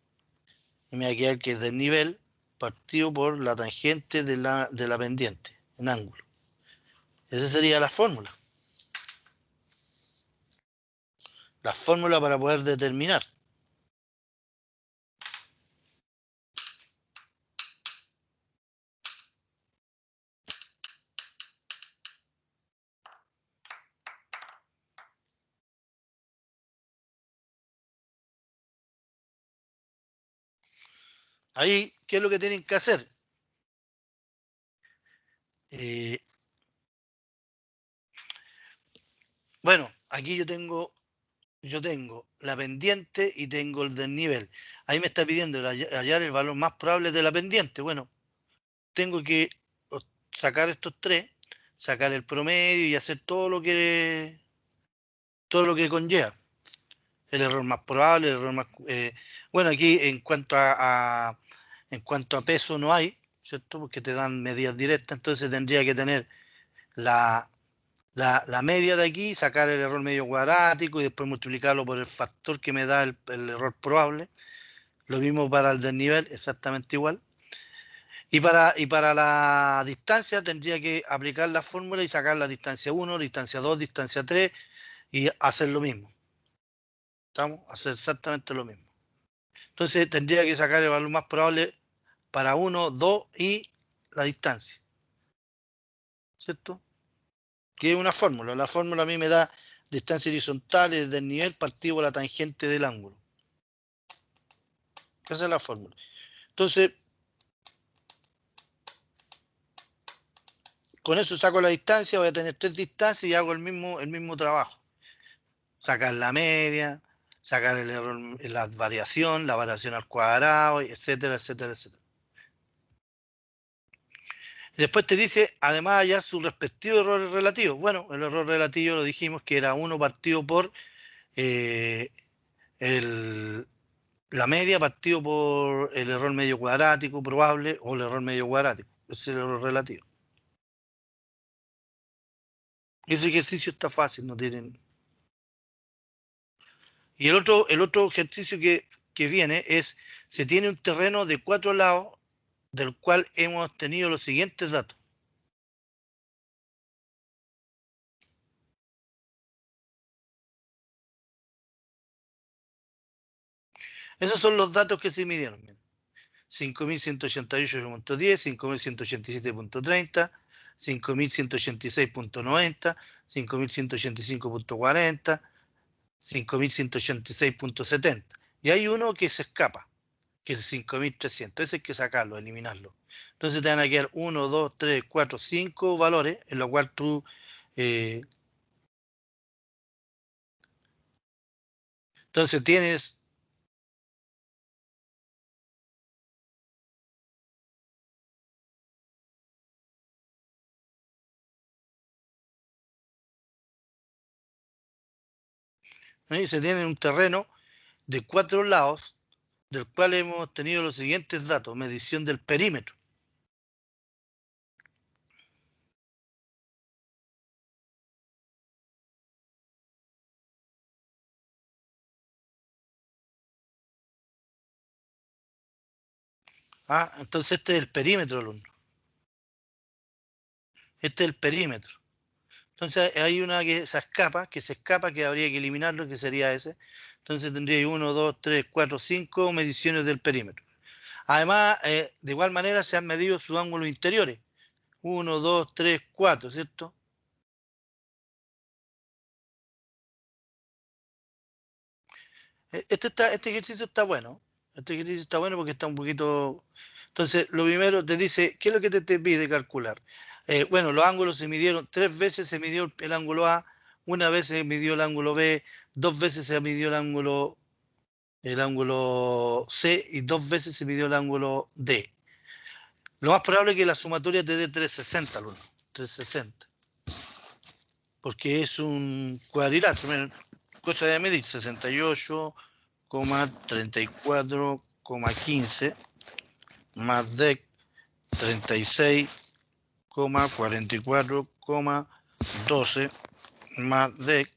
y me va a quedar que es desnivel partido por la tangente de la pendiente, en ángulo. Esa sería la fórmula. La fórmula para poder determinar. Ahí, ¿qué es lo que tienen que hacer? Bueno, aquí yo tengo la pendiente y tengo el desnivel. Ahí me está pidiendo hallar el valor más probable de la pendiente. Bueno, tengo que sacar estos tres, sacar el promedio y hacer todo lo que conlleva. El error más probable, el error más... bueno, aquí en cuanto a peso no hay, ¿cierto? Porque te dan medidas directas, entonces tendría que tener la media de aquí, sacar el error medio cuadrático y después multiplicarlo por el factor que me da el error probable. Lo mismo para el desnivel, exactamente igual. Y para la distancia tendría que aplicar la fórmula y sacar la distancia 1, distancia 2, distancia 3 y hacer lo mismo. ¿Estamos? Hacer exactamente lo mismo. Entonces tendría que sacar el valor más probable para 1, 2 y la distancia. ¿Cierto? Que es una fórmula. La fórmula a mí me da distancia horizontal del nivel partido por la tangente del ángulo. Esa es la fórmula. Entonces, con eso saco la distancia, voy a tener tres distancias y hago el mismo trabajo. Sacar la media, sacar el error, la variación al cuadrado, etcétera, etcétera, etcétera. Después te dice, además, hallar sus respectivos errores relativos. Bueno, el error relativo lo dijimos que era 1 partido por la media partido por el error medio cuadrático probable o el error medio cuadrático. Ese es el error relativo. Ese ejercicio está fácil, no tienen... Y el otro ejercicio que viene es, se tiene un terreno de 4 lados del cual hemos obtenido los siguientes datos. Esos son los datos que se midieron. 5.188.10, 5.187.30, 5.186.90, 5.185.40, 5.186.70. Y hay uno que se escapa, que es el 5.300. Ese hay que sacarlo, eliminarlo. Entonces te van a quedar 1, 2, 3, 4, 5 valores, en los cuales tú... entonces tienes... se tiene un terreno de 4 lados, del cual hemos obtenido los siguientes datos. Medición del perímetro. Entonces este es el perímetro, alumno. Este es el perímetro. Entonces hay una que se escapa, que habría que eliminarlo, que sería ese. Entonces tendría 1, 2, 3, 4, 5 mediciones del perímetro. Además, de igual manera se han medido sus ángulos interiores. 1, 2, 3, 4, ¿cierto? Este ejercicio está bueno. Este ejercicio está bueno porque está un poquito... Entonces, lo primero te dice, ¿qué es lo que te pide calcular? Bueno, los ángulos se midieron, 3 veces se midió el ángulo A, una vez se midió el ángulo B, 2 veces se midió el ángulo C y 2 veces se midió el ángulo D. Lo más probable es que la sumatoria te dé 360, alumno. 360. Porque es un cuadrilátero. Cosa de medir 68,34,15 más DEC 36,44,12 más DEC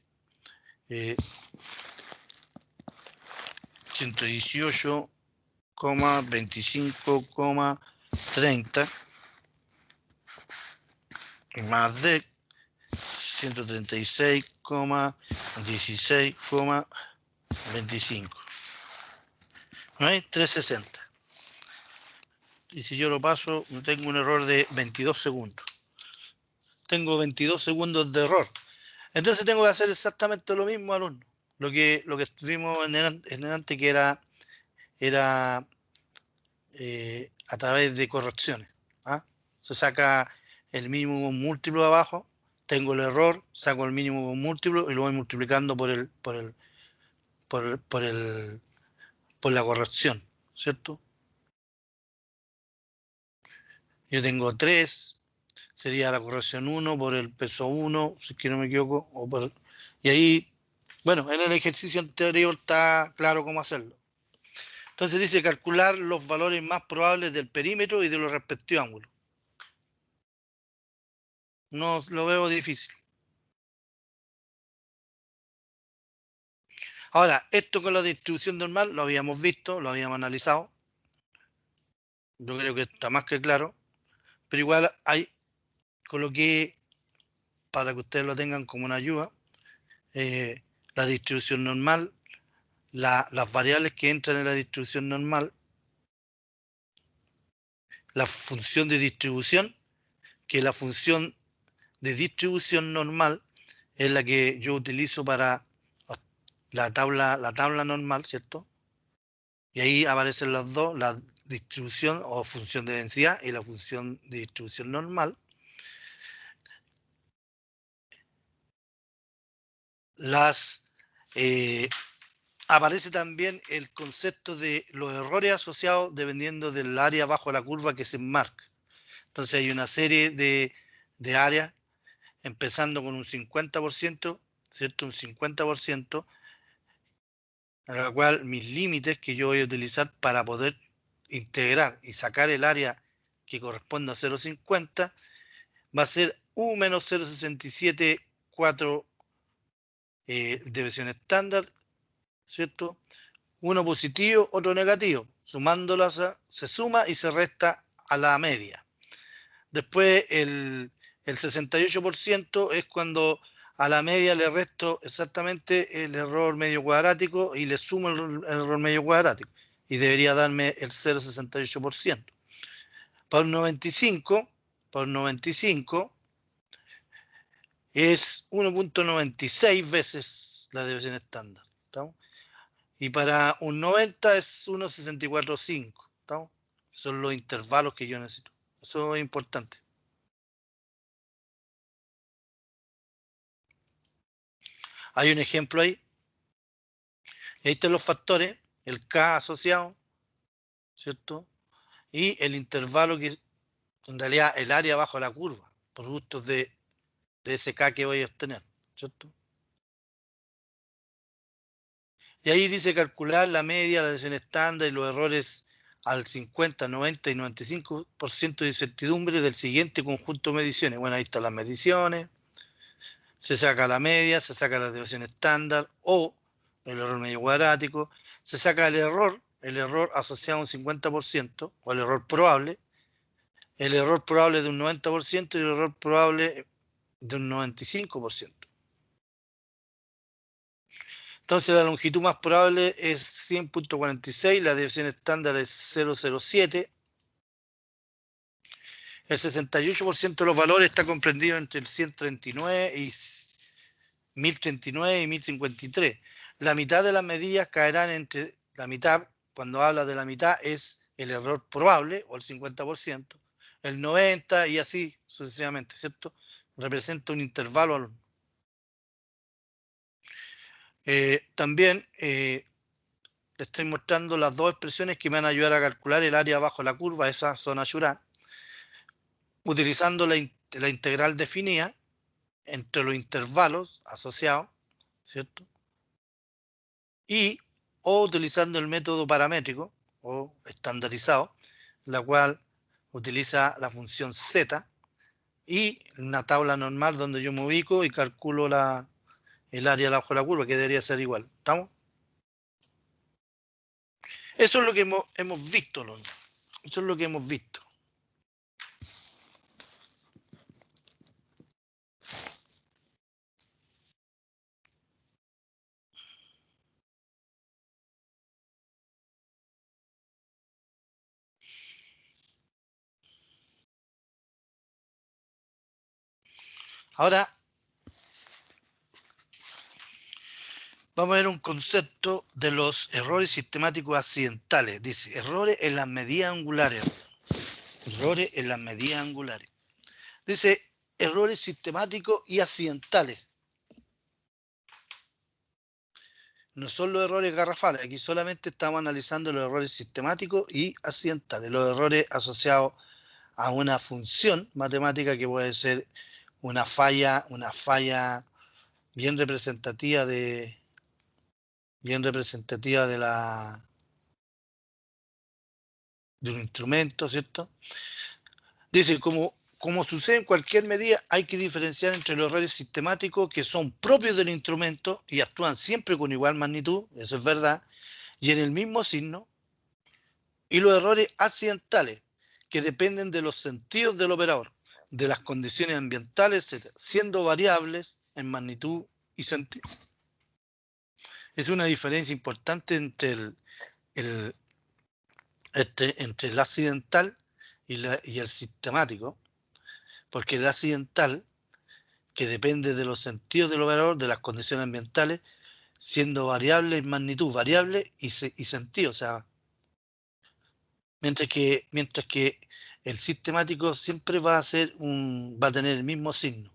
118,25,30 más de 136,16,25. ¿No es? 360. Y si yo lo paso, tengo un error de 22 segundos. Tengo 22 segundos de error. Entonces tengo que hacer exactamente lo mismo, alumno. Lo que vimos en antes, que era a través de correcciones. ¿Ah? Se saca el mínimo múltiplo de abajo, tengo el error, saco el mínimo múltiplo y lo voy multiplicando por la corrección, ¿cierto? Yo tengo 3, sería la corrección 1 por el peso 1, si es que no me equivoco, y ahí, bueno, en el ejercicio anterior está claro cómo hacerlo. Entonces dice calcular los valores más probables del perímetro y de los respectivos ángulos. No lo veo difícil. Ahora, esto con la distribución normal lo habíamos visto, lo habíamos analizado. Yo creo que está más que claro. Pero igual coloqué, para que ustedes lo tengan como una ayuda, la distribución normal, las variables que entran en la distribución normal, la función de distribución, que la función de distribución normal es la que yo utilizo para la tabla normal, ¿cierto? Y ahí aparecen las dos, la distribución o función de densidad y la función de distribución normal. Aparece también el concepto de los errores asociados dependiendo del área bajo la curva que se enmarca. Entonces hay una serie de áreas, empezando con un 50%, ¿cierto? Un 50%, a la cual mis límites que yo voy a utilizar para poder integrar y sacar el área que corresponde a 0,50 va a ser U menos 0,674 deviación estándar, ¿cierto? Uno positivo, otro negativo. Sumándolas se suma y se resta a la media. Después el 68% es cuando a la media le resto exactamente el error medio cuadrático y le sumo el error medio cuadrático. Y debería darme el 0,68%. Para un 95, es 1.96 veces la deviación estándar. ¿Estamos? Y para un 90 es 1,645. ¿Estamos? Son los intervalos que yo necesito. Eso es importante. Hay un ejemplo ahí. Y ahí están los factores, el K asociado, ¿cierto? Y el intervalo que es en realidad el área bajo la curva, productos de ese K que voy a obtener, ¿cierto? Y ahí dice calcular la media, la desviación estándar y los errores al 50, 90 y 95% de incertidumbre del siguiente conjunto de mediciones. Bueno, ahí están las mediciones, se saca la media, se saca la desviación estándar o el error medio cuadrático, se saca el error asociado a un 50% o el error probable de un 90% y el error probable de un 95%. Entonces la longitud más probable es 100.46, la desviación estándar es 0,07. El 68% de los valores está comprendido entre el 139 y 1039 y 1053. La mitad de las medidas caerán entre la mitad, cuando habla de la mitad es el error probable o el 50%, el 90 y así sucesivamente, ¿cierto? Representa un intervalo. También le estoy mostrando las dos expresiones que me van a ayudar a calcular el área bajo la curva, esa zona Shura, utilizando la integral definida entre los intervalos asociados, ¿cierto? O utilizando el método paramétrico o estandarizado, la cual utiliza la función z y una tabla normal donde yo me ubico y calculo el área bajo la curva, que debería ser igual. ¿Estamos? Eso es lo que hemos visto, Londres. Eso es lo que hemos visto. Ahora, vamos a ver un concepto de los errores sistemáticos accidentales. Dice, errores en las medidas angulares. Errores en las medidas angulares. Dice, errores sistemáticos y accidentales. No son los errores garrafales. Aquí solamente estamos analizando los errores sistemáticos y accidentales. Los errores asociados a una función matemática que puede ser una falla bien representativa de de un instrumento, ¿cierto? Dice, como sucede en cualquier medida, hay que diferenciar entre los errores sistemáticos que son propios del instrumento y actúan siempre con igual magnitud, eso es verdad, y en el mismo signo, y los errores accidentales, que dependen de los sentidos del operador, de las condiciones ambientales, etc., siendo variables en magnitud y sentido. Es una diferencia importante entre el accidental y el sistemático, porque el accidental, que depende de los sentidos del operador, de las condiciones ambientales, siendo variable en magnitud, variable y sentido. O sea, mientras que el sistemático siempre va a tener el mismo signo.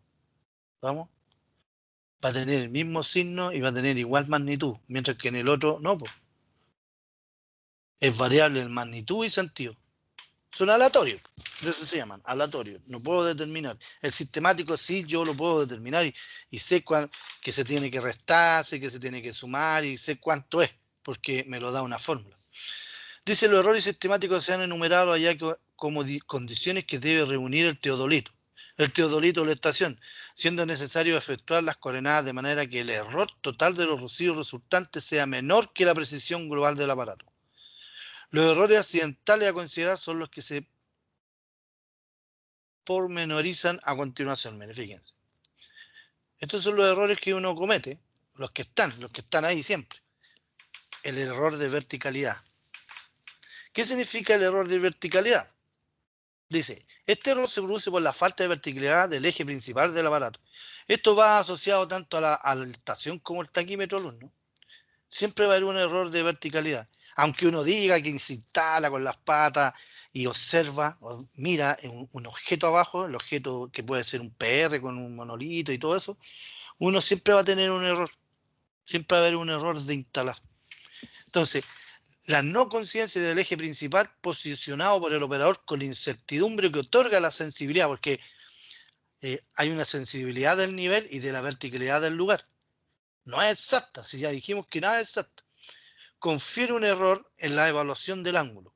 ¿Vamos? Va a tener el mismo signo y va a tener igual magnitud, mientras que en el otro no, pues. Es variable en magnitud y sentido. Son aleatorios, de eso se llaman, aleatorios. No puedo determinar. El sistemático sí yo lo puedo determinar y sé que se tiene que restar, sé que se tiene que sumar y sé cuánto es, porque me lo da una fórmula. Dice, los errores sistemáticos se han enumerado allá como condiciones que debe reunir el teodolito. El teodolito o la estación, siendo necesario efectuar las coordenadas de manera que el error total de los residuos resultantes sea menor que la precisión global del aparato. Los errores accidentales a considerar son los que se pormenorizan a continuación. Miren, fíjense. Estos son los errores que uno comete, los que están ahí siempre. El error de verticalidad. ¿Qué significa el error de verticalidad? Dice, este error se produce por la falta de verticalidad del eje principal del aparato. Esto va asociado tanto a la estación como al taquímetro luz, ¿no? Siempre va a haber un error de verticalidad. Aunque uno diga que se instala con las patas y observa, o mira un objeto abajo, el objeto que puede ser un PR con un monolito y todo eso, uno siempre va a tener un error. Siempre va a haber un error de instalar. Entonces, la no conciencia del eje principal posicionado por el operador con la incertidumbre que otorga la sensibilidad, porque hay una sensibilidad del nivel y de la verticalidad del lugar. No es exacta, si ya dijimos que nada es exacto. Confiere un error en la evaluación del ángulo.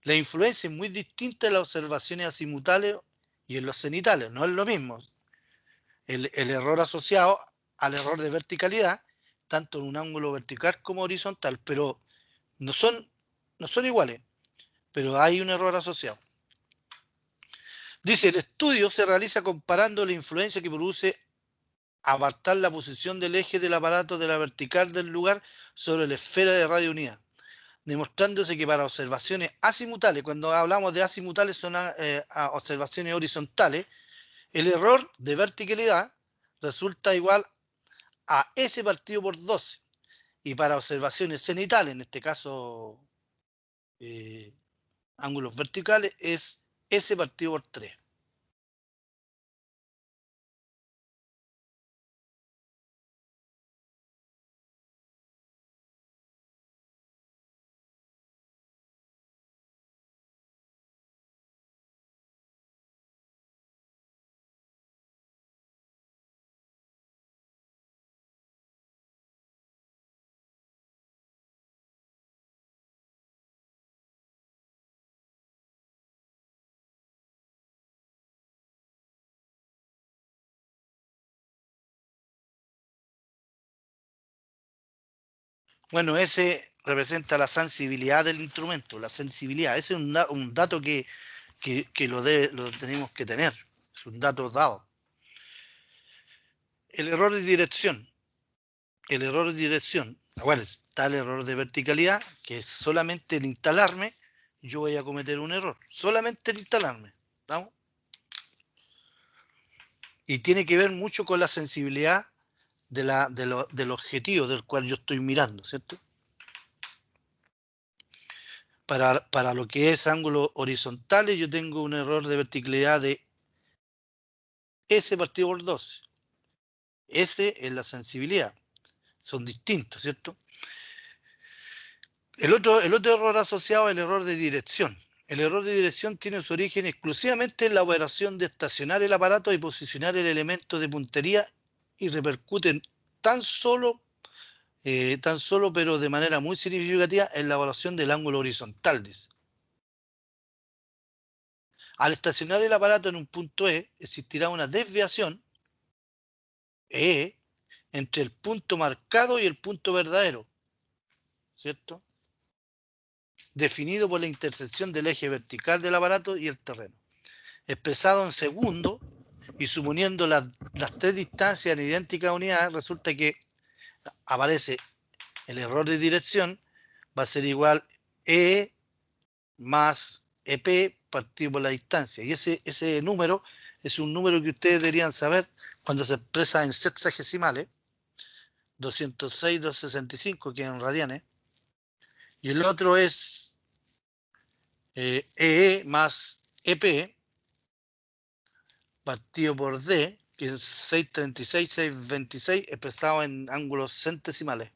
La influencia es muy distinta en las observaciones azimutales y en los cenitales, no es lo mismo. El error asociado al error de verticalidad, tanto en un ángulo vertical como horizontal, pero no son, no son iguales, pero hay un error asociado. Dice, el estudio se realiza comparando la influencia que produce apartar la posición del eje del aparato de la vertical del lugar sobre la esfera de radio unidad, demostrándose que para observaciones azimutales, cuando hablamos de azimutales son observaciones horizontales, el error de verticalidad resulta igual a S partido por 12. Y para observaciones cenitales, en este caso ángulos verticales, es S partido por 3. Bueno, ese representa la sensibilidad del instrumento, la sensibilidad. Ese es un dato que lo tenemos que tener. Es un dato dado. El error de dirección. El error de dirección. Acuérdense, está el error de verticalidad, que es solamente el instalarme, yo voy a cometer un error. Solamente el instalarme. ¿Vamos? Y tiene que ver mucho con la sensibilidad del objetivo del cual yo estoy mirando, ¿cierto? Para lo que es ángulos horizontales, yo tengo un error de verticalidad de S partido por 12. S es la sensibilidad. Son distintos, ¿cierto? El otro error asociado es el error de dirección. El error de dirección tiene su origen exclusivamente en la operación de estacionar el aparato y posicionar el elemento de puntería y repercute tan solo, pero de manera muy significativa en la evaluación del ángulo horizontal, dice. Al estacionar el aparato en un punto E, existirá una desviación E entre el punto marcado y el punto verdadero, ¿cierto? Definido por la intersección del eje vertical del aparato y el terreno. Expresado en segundos y suponiendo las tres distancias en idénticas unidades, resulta que aparece el error de dirección, va a ser igual E más EP partido por la distancia. Y ese número es un número que ustedes deberían saber cuando se expresa en sexagesimales, 206,265, que es en radianes, y el otro es EE más EP partido por D, que es 636, 626, expresado en ángulos centesimales.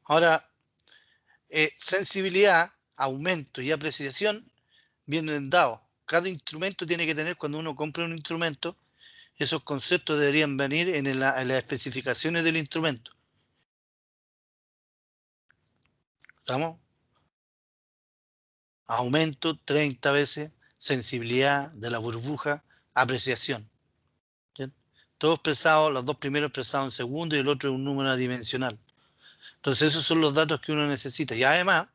Ahora, sensibilidad, aumento y apreciación vienen dados. Cada instrumento tiene que tener, cuando uno compra un instrumento, esos conceptos deberían venir en las especificaciones del instrumento. ¿Estamos? Aumento 30 veces, sensibilidad de la burbuja, apreciación. ¿Sí? Todo expresado, los dos primeros expresados en segundo y el otro en un número adimensional. Entonces esos son los datos que uno necesita. Y además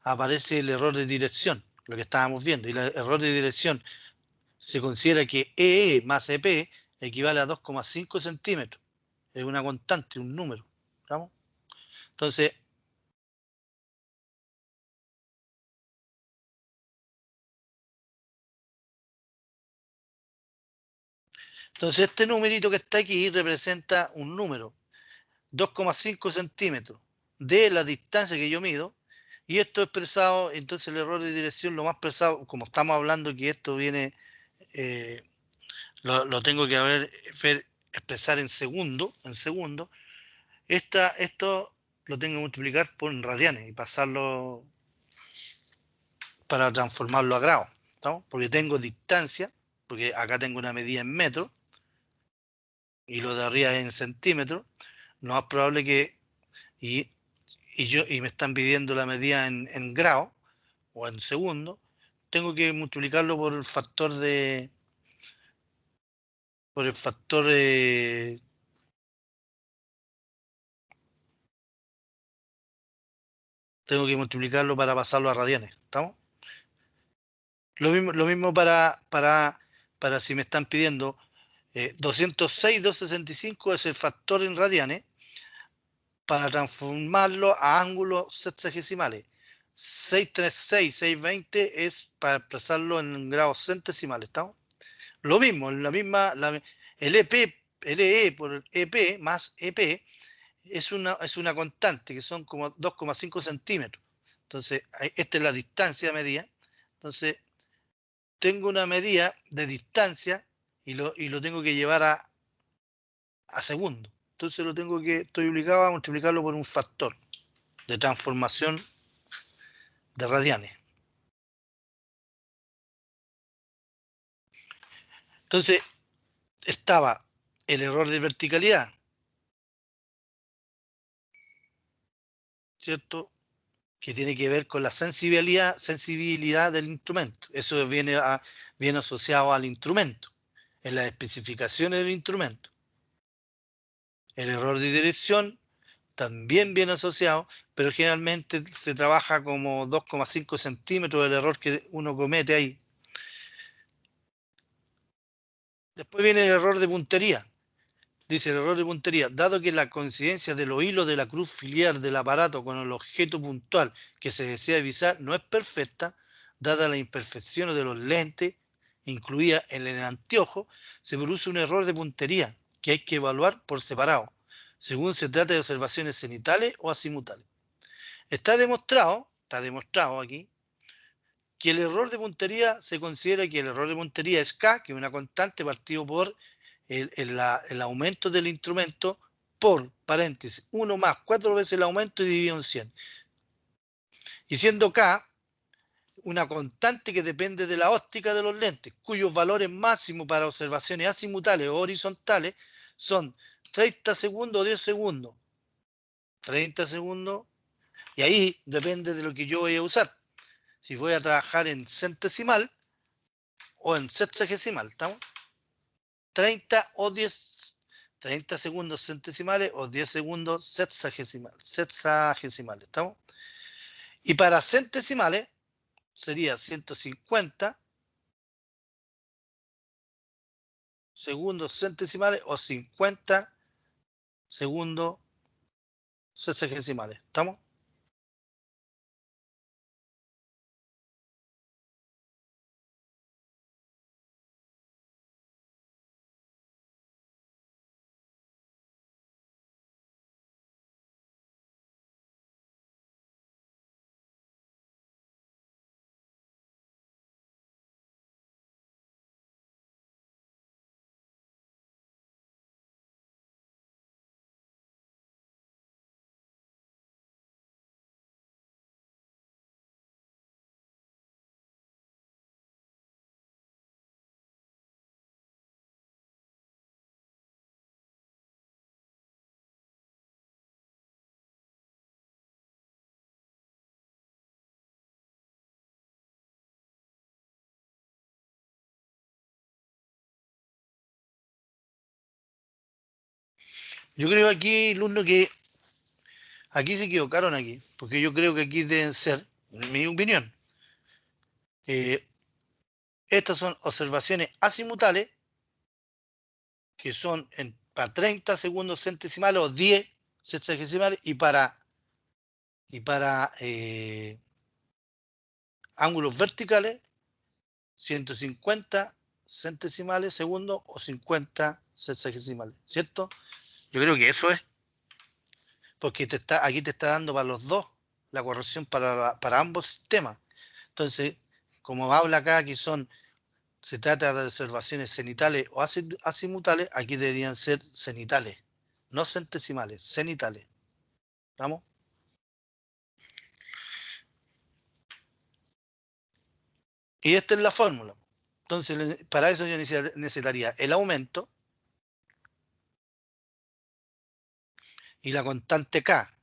aparece el error de dirección, lo que estábamos viendo. Y el error de dirección se considera que EE más EP equivale a 2,5 centímetros. Es una constante, un número. ¿Estamos? Entonces, este numerito que está aquí representa un número, 2,5 centímetros de la distancia que yo mido, y esto expresado, entonces el error de dirección lo más expresado, como estamos hablando que esto viene, lo tengo que expresar en segundo, esto lo tengo que multiplicar por radianes y pasarlo para transformarlo a grados, ¿estamos? Porque tengo distancia, porque acá tengo una medida en metros, y lo de arriba es en centímetros, lo más probable que, y me están pidiendo la medida en grados o en segundos, tengo que multiplicarlo por el factor tengo que multiplicarlo para pasarlo a radianes, ¿estamos? Lo mismo para si me están pidiendo 206,265 es el factor en radianes, para transformarlo a ángulos sexagesimales. 636, 620 es para expresarlo en grados centesimales, ¿estamos? Lo mismo, el EP, el EE por el EP más EP es una constante, que son como 2,5 centímetros. Entonces, esta es la distancia medida. Entonces, tengo una medida de distancia y lo tengo que llevar a segundo. Entonces estoy obligado a multiplicarlo por un factor. de transformación de radianes. Entonces, estaba el error de verticalidad, ¿cierto? Que tiene que ver con la sensibilidad del instrumento. Eso viene asociado al instrumento, en las especificaciones del instrumento. El error de dirección también viene asociado, pero generalmente se trabaja como 2,5 centímetros del error que uno comete ahí. Después viene el error de puntería. Dice el error de puntería, dado que la coincidencia de los hilos de la cruz filial del aparato con el objeto puntual que se desea visar no es perfecta, dada la imperfección de los lentes, incluida en el anteojo, se produce un error de puntería que hay que evaluar por separado, según se trate de observaciones cenitales o azimutales. Está demostrado aquí, que el error de puntería se considera que el error de puntería es K, que es una constante partido por el aumento del instrumento por, paréntesis, 1 más 4 veces el aumento y dividido en 100. Y siendo K una constante que depende de la óptica de los lentes, cuyos valores máximos para observaciones azimutales o horizontales son 30 segundos o 10 segundos. 30 segundos, y ahí depende de lo que yo voy a usar. Si voy a trabajar en centesimal o en sexagesimal, ¿estamos? 30 o 10, 30 segundos centesimales o 10 segundos sexagesimales, ¿estamos? Y para centesimales sería 150 segundos centesimales o 50 segundos sexagesimales, ¿estamos? Yo creo aquí, alumno, que aquí se equivocaron aquí, porque yo creo que aquí deben ser, en mi opinión, estas son observaciones azimutales, que son para 30 segundos centesimales o 10 sexagesimales, y para ángulos verticales, 150 centesimales segundos o 50 sexagesimales, ¿cierto? Yo creo que eso es, porque aquí te está dando para los dos la corrección para ambos sistemas. Entonces, como habla acá que se trata de observaciones cenitales o azimutales, aquí deberían ser cenitales, no centesimales, cenitales. ¿Vamos? Y esta es la fórmula. Entonces, para eso yo necesitaría el aumento y la constante K.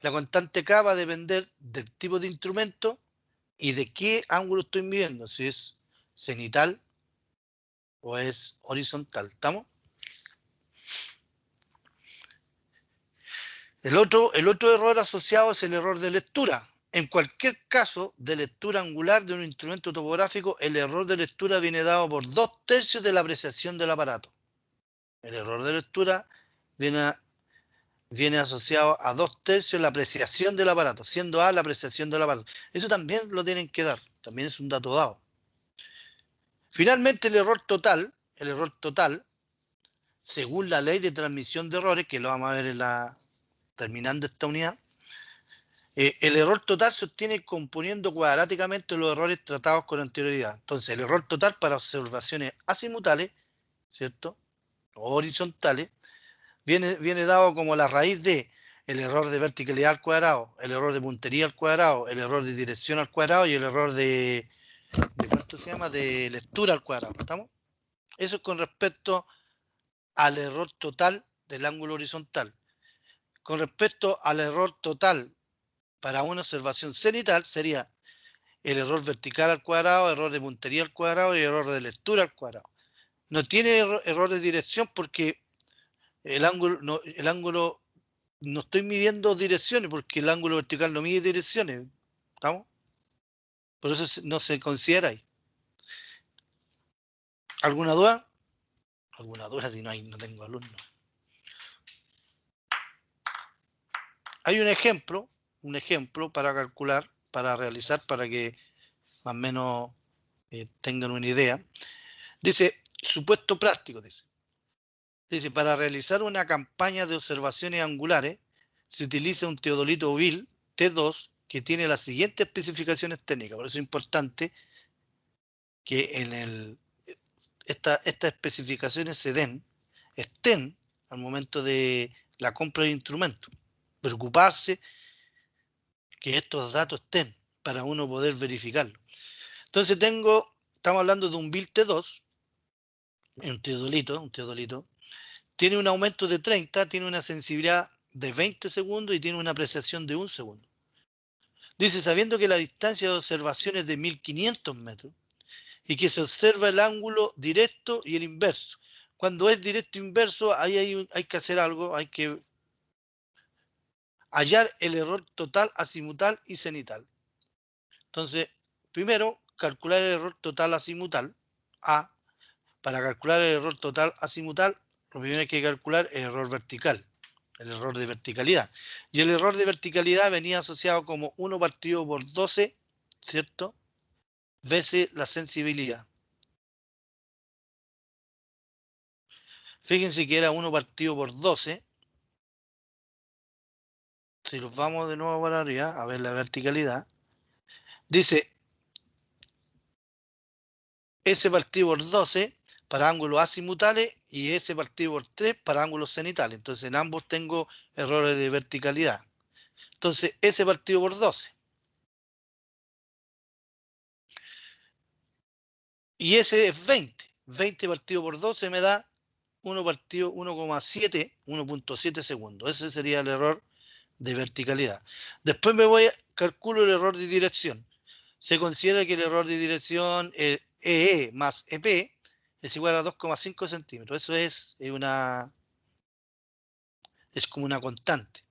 La constante K va a depender del tipo de instrumento y de qué ángulo estoy midiendo, si es cenital o es horizontal. ¿Estamos? El otro error asociado es el error de lectura. En cualquier caso de lectura angular de un instrumento topográfico, el error de lectura viene dado por 2/3 de la apreciación del aparato. El error de lectura viene asociado a 2/3 de la apreciación del aparato, siendo A la apreciación del aparato. Eso también lo tienen que dar, también es un dato dado. Finalmente, el error total, según la ley de transmisión de errores, que lo vamos a ver terminando esta unidad, el error total se obtiene componiendo cuadráticamente los errores tratados con anterioridad. Entonces, el error total para observaciones azimutales, ¿cierto? O horizontales, viene dado como la raíz de el error de verticalidad al cuadrado, el error de puntería al cuadrado, el error de dirección al cuadrado y el error de ¿cuánto se llama? De lectura al cuadrado. ¿Estamos? Eso es con respecto al error total del ángulo horizontal. Con respecto al error total para una observación cenital sería el error vertical al cuadrado, error de puntería al cuadrado y error de lectura al cuadrado. No tiene error de dirección porque el ángulo no estoy midiendo direcciones porque el ángulo vertical no mide direcciones. ¿Estamos? Por eso no se considera ahí. ¿Alguna duda? ¿Alguna duda si no tengo alumnos? Hay un ejemplo para calcular, para realizar, para que más o menos tengan una idea. Dice, supuesto práctico, dice, para realizar una campaña de observaciones angulares, se utiliza un teodolito Will T2 que tiene las siguientes especificaciones técnicas. Por eso es importante que estas especificaciones estén al momento de la compra de instrumentos. Preocuparse que estos datos estén para uno poder verificarlo. Entonces estamos hablando de un Will T2, un teodolito, tiene un aumento de 30, tiene una sensibilidad de 20 segundos y tiene una apreciación de 1 segundo. Dice, sabiendo que la distancia de observación es de 1500 metros y que se observa el ángulo directo y el inverso. Cuando es directo e inverso, ahí hay que hacer algo, hay que hallar el error total, azimutal y cenital. Entonces, primero, calcular el error total azimutal, A. Para calcular el error total azimutal, lo primero que hay que calcular es el error vertical, el error de verticalidad. Y el error de verticalidad venía asociado como 1 partido por 12, ¿cierto? Veces la sensibilidad. Fíjense que era 1 partido por 12. Si nos vamos de nuevo para arriba a ver la verticalidad, dice S partido por 12 para ángulos azimutales y S partido por 3 para ángulos cenitales. Entonces en ambos tengo errores de verticalidad. Entonces S partido por 12. Y ese es 20. 20 partido por 12 me da 1 partido 1,7, 1.7 segundos. Ese sería el error de verticalidad. Después calculo el error de dirección. Se considera que el error de dirección EE más EP es igual a 2,5 centímetros. Eso es como una constante.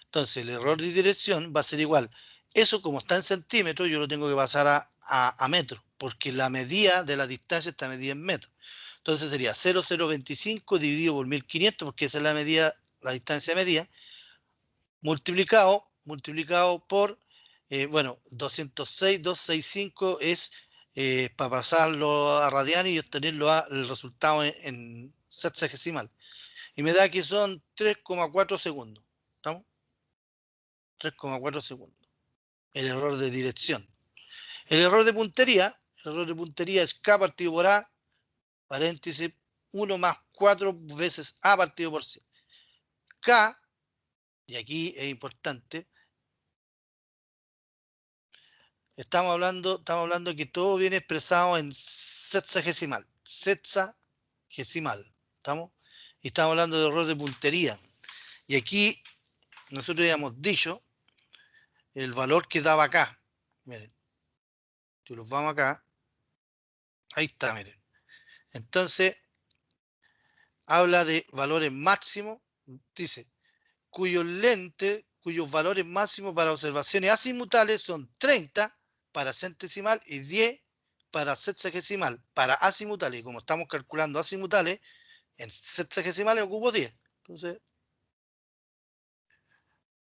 Entonces el error de dirección va a ser igual. Eso como está en centímetros, yo lo tengo que pasar a metros, porque la medida de la distancia está medida en metros. Entonces sería 0,025 dividido por 1500, porque esa es la medida, la distancia medida, multiplicado por, 206,265 es para pasarlo a radianes y obtenerlo el resultado en sexagesimal. Y me da que son 3,4 segundos. ¿Estamos? 3,4 segundos. El error de dirección. El error de puntería es K partido por A, paréntesis, 1 más 4 veces A partido por 100. K, y aquí es importante, estamos hablando que todo viene expresado en sexagesimal. ¿Estamos? Y estamos hablando de error de puntería. Y aquí nosotros habíamos dicho el valor que daba acá. Miren, si los vamos acá, ahí está, miren. Entonces, habla de valores máximos, dice, cuyos valores máximos para observaciones azimutales son 30 para centesimal y 10 para sexagesimal. Para azimutales, y como estamos calculando azimutales, en sexagesimales ocupo 10. Entonces,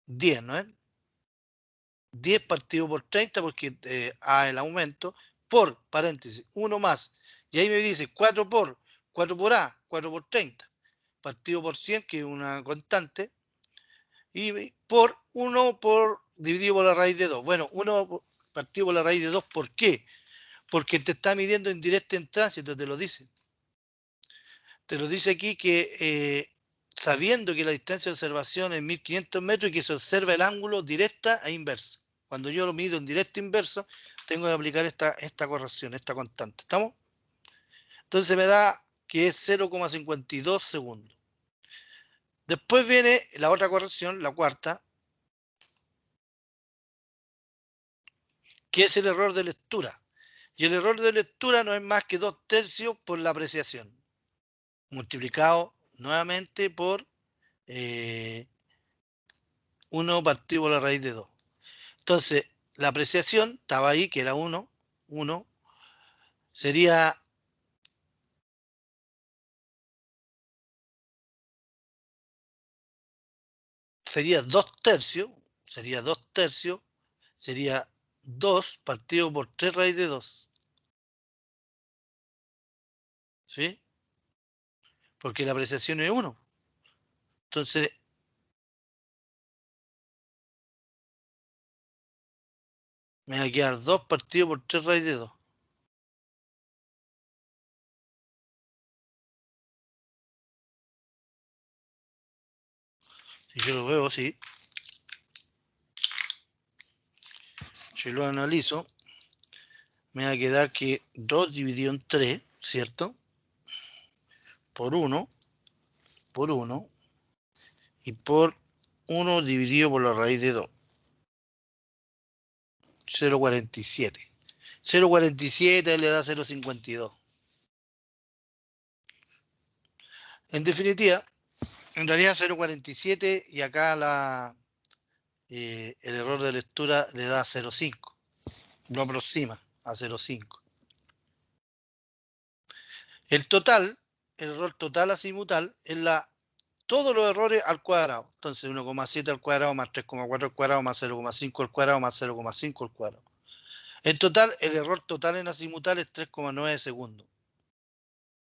10, ¿no es? 10 partido por 30, porque A el aumento, por, paréntesis, 1 más. Y ahí me dice 4 por A, 4 por 30. Partido por 100, que es una constante, y por 1 dividido por la raíz de 2. Bueno, 1 partido por la raíz de 2, ¿por qué? Porque te está midiendo en directo en tránsito, te lo dice. Te lo dice aquí que sabiendo que la distancia de observación es 1500 metros y que se observa el ángulo directa e inversa. Cuando yo lo mido en directo e inverso, tengo que aplicar esta corrección, esta constante. ¿Estamos? Entonces me da que es 0,52 segundos. Después viene la otra corrección, la cuarta, que es el error de lectura. Y el error de lectura no es más que 2/3 por la apreciación, multiplicado nuevamente por 1 partido por la raíz de 2. Entonces, la apreciación estaba ahí, que era 1, sería 2/3, sería 2 partido por 3 raíz de 2. ¿Sí? Porque la apreciación es 1. Entonces, me va a quedar 2 partido por 3 raíz de 2. Si yo lo veo así, si lo analizo, me va a quedar que 2 dividido en 3, ¿cierto? Por 1, y por 1 dividido por la raíz de 2. 0,47. 0,47 le da 0,52. En definitiva, en realidad 0,47 y acá el error de lectura le da 0,5. Lo aproxima a 0,5. El total, el error total azimutal, es todos los errores al cuadrado. Entonces 1,7 al cuadrado más 3,4 al cuadrado más 0,5 al cuadrado más 0,5 al cuadrado. En total, el error total en azimutal es 3,9 segundos.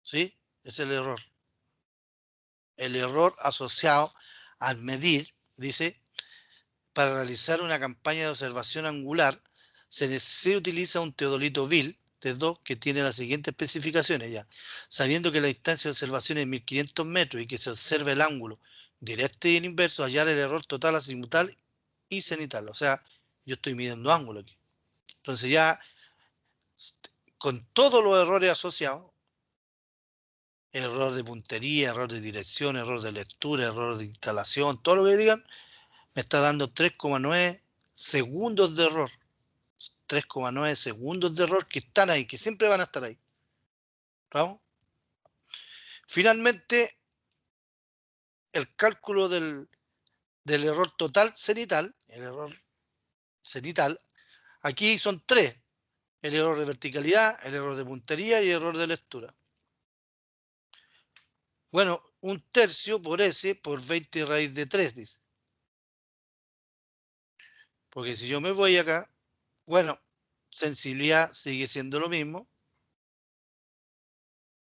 ¿Sí? Es el error. El error asociado al medir, dice, para realizar una campaña de observación angular, se utiliza un teodolito Bill de 2 que tiene las siguientes especificaciones ya. Sabiendo que la distancia de observación es 1500 metros y que se observa el ángulo directo y el inverso, hallar el error total azimutal y cenital. O sea, yo estoy midiendo ángulo aquí. Entonces ya, con todos los errores asociados, error de puntería, error de dirección, error de lectura, error de instalación, todo lo que digan, me está dando 3,9 segundos de error. 3,9 segundos de error que están ahí, que siempre van a estar ahí. ¿Vamos? Finalmente, el cálculo del error total cenital, el error cenital, aquí son 3. El error de verticalidad, el error de puntería y el error de lectura. Bueno, 1/3 por S por 20 raíz de 3, dice. Porque si yo me voy acá, bueno, sensibilidad sigue siendo lo mismo.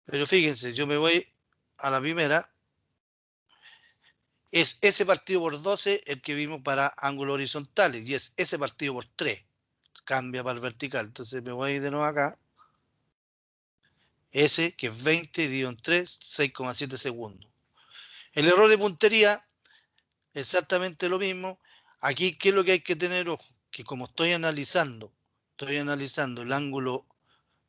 Pero fíjense, yo me voy a la primera. Es S partido por 12 el que vimos para ángulos horizontales y es S partido por 3. Cambia para el vertical. Entonces me voy de nuevo acá. S, que es 20 dividido en 3, 6,7 segundos. El error de puntería, exactamente lo mismo. Aquí, ¿qué es lo que hay que tener ojo? Que como estoy analizando el ángulo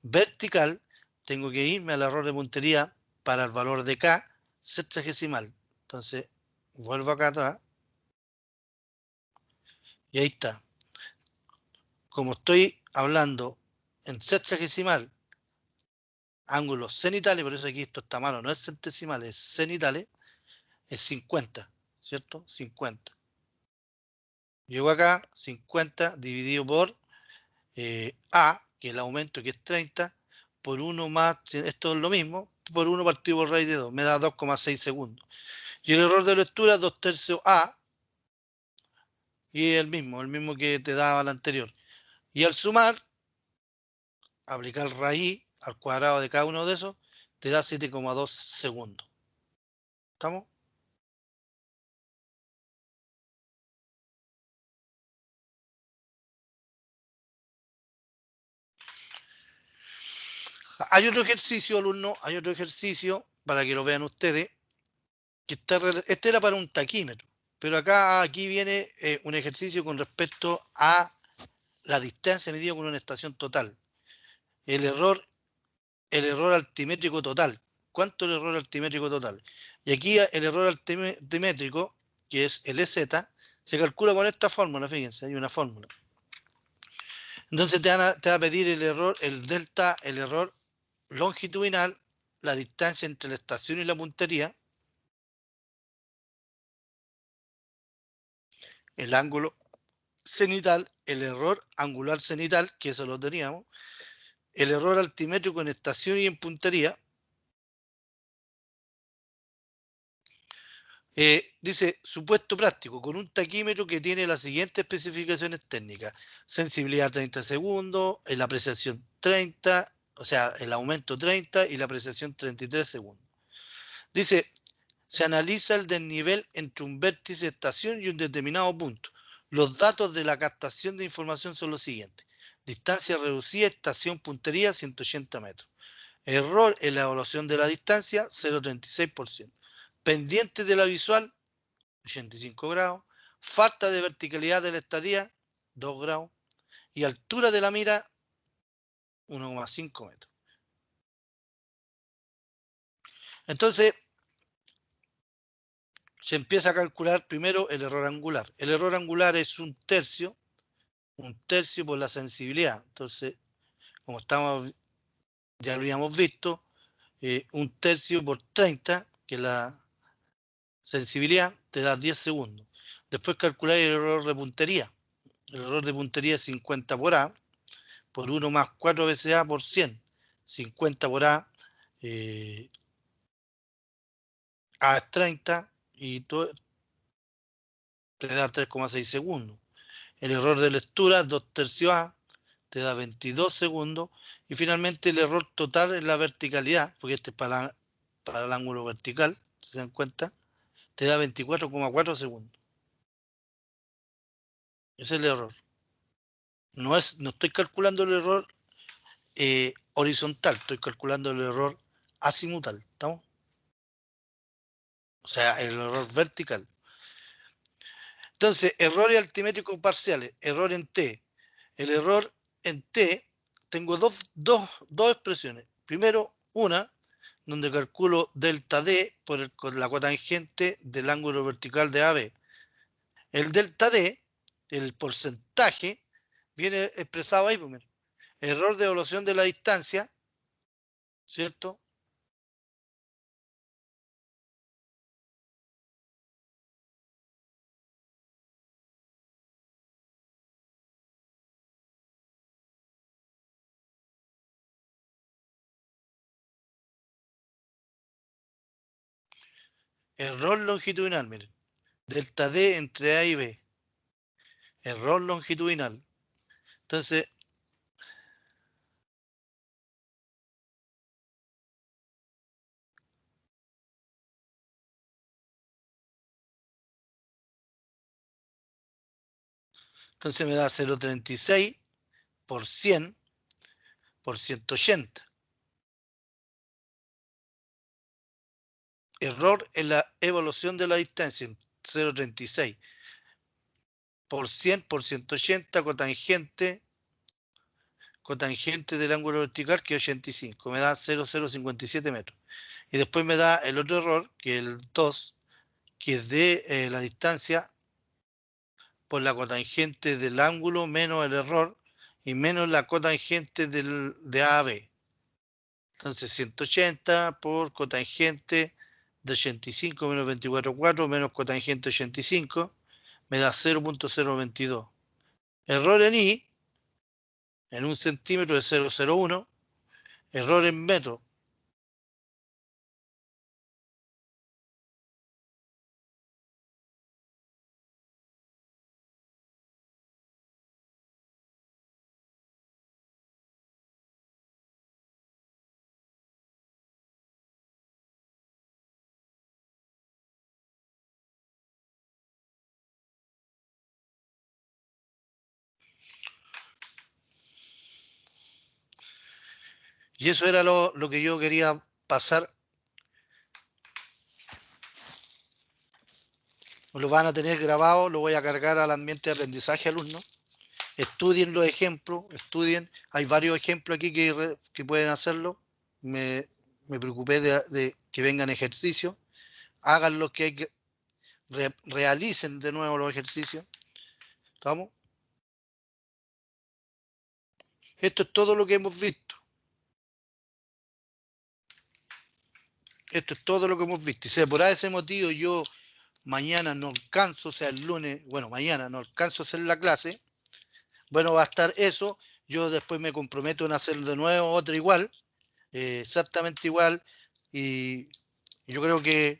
vertical, tengo que irme al error de puntería para el valor de K sexagesimal. Entonces, vuelvo acá atrás. Y ahí está. Como estoy hablando en sexagesimal, ángulos cenitales, por eso aquí esto está malo, no es centesimal, es cenitales, es 50, ¿cierto? 50. Llego acá, 50 dividido por A, que es el aumento, que es 30, por 1 más, esto es lo mismo, por 1 partido por raíz de 2, me da 2,6 segundos. Y el error de lectura, 2/3 A, y es el mismo que te daba el anterior. Y al sumar, aplicar raíz al cuadrado de cada uno de esos, te da 7,2 segundos. ¿Estamos? Hay otro ejercicio, alumnos, hay otro ejercicio para que lo vean ustedes. este era para un taquímetro, pero aquí viene un ejercicio con respecto a la distancia medida con una estación total. El error altimétrico total. ¿Cuánto es el error altimétrico total? Y aquí el error altimétrico, que es el EZ, se calcula con esta fórmula, fíjense, hay una fórmula. Entonces te va a pedir el error, el delta, el error longitudinal, la distancia entre la estación y la puntería, el ángulo cenital, el error angular cenital, que eso lo teníamos, el error altimétrico en estación y en puntería. Dice, supuesto práctico, con un taquímetro que tiene las siguientes especificaciones técnicas. Sensibilidad 30 segundos, la apreciación 30, o sea, el aumento 30 y la apreciación 33 segundos. Dice, se analiza el desnivel entre un vértice de estación y un determinado punto. Los datos de la captación de información son los siguientes. Distancia reducida, estación puntería, 180 metros. Error en la evaluación de la distancia, 0,36%. Pendiente de la visual, 85 grados. Falta de verticalidad de la estadía, 2 grados. Y altura de la mira, 1,5 metros. Entonces, se empieza a calcular primero el error angular. El error angular es un tercio por la sensibilidad. Entonces, como ya lo habíamos visto, un tercio por 30, que es la sensibilidad, te da 10 segundos. Después calcular el error de puntería. El error de puntería es 50 por A, por 1 más 4 veces A por 100. 50 por A, A es 30 y todo, te da 3,6 segundos. El error de lectura, 2 tercios A, te da 22 segundos. Y finalmente el error total es la verticalidad, porque este es para el ángulo vertical, si se dan cuenta, te da 24,4 segundos. Ese es el error. No estoy calculando el error horizontal, estoy calculando el error azimutal, ¿estamos? O sea, el error vertical. Entonces, errores altimétricos parciales, error en T. El error en T, tengo dos expresiones. Primero, una, donde calculo delta D por la cotangente del ángulo vertical de AB. El delta D, el porcentaje, viene expresado ahí primero. Error de evaluación de la distancia, ¿cierto? Error longitudinal, miren. Delta D entre A y B. Error longitudinal. Entonces, me da 0,36 por 100 por 180. Error en la evaluación de la distancia, 0,36 por 100 por 180 cotangente del ángulo vertical, que es 85. Me da 0,057 metros. Y después me da el otro error, que es el 2, que es de la distancia por la cotangente del ángulo menos el error y menos la cotangente de A a B. Entonces 180 por cotangente de 85 menos 24,4 menos cotangente 85 me da 0,022. Error en I, en 1 centímetro de 0,01. Error en metro. Y eso era lo que yo quería pasar lo van a tener grabado, lo voy a cargar al ambiente de aprendizaje alumnos. Estudien los ejemplos, estudien. Hay varios ejemplos aquí que pueden hacerlo. Me preocupé de que vengan ejercicios. Hagan lo que hay que... realicen de nuevo los ejercicios. ¿Estamos? Esto es todo lo que hemos visto. Esto es todo lo que hemos visto. Y si por ese motivo yo mañana no alcanzo, o sea, el lunes, bueno, mañana no alcanzo a hacer la clase, bueno, va a estar eso. Yo después me comprometo en hacer de nuevo otra igual, exactamente igual. Y yo creo que...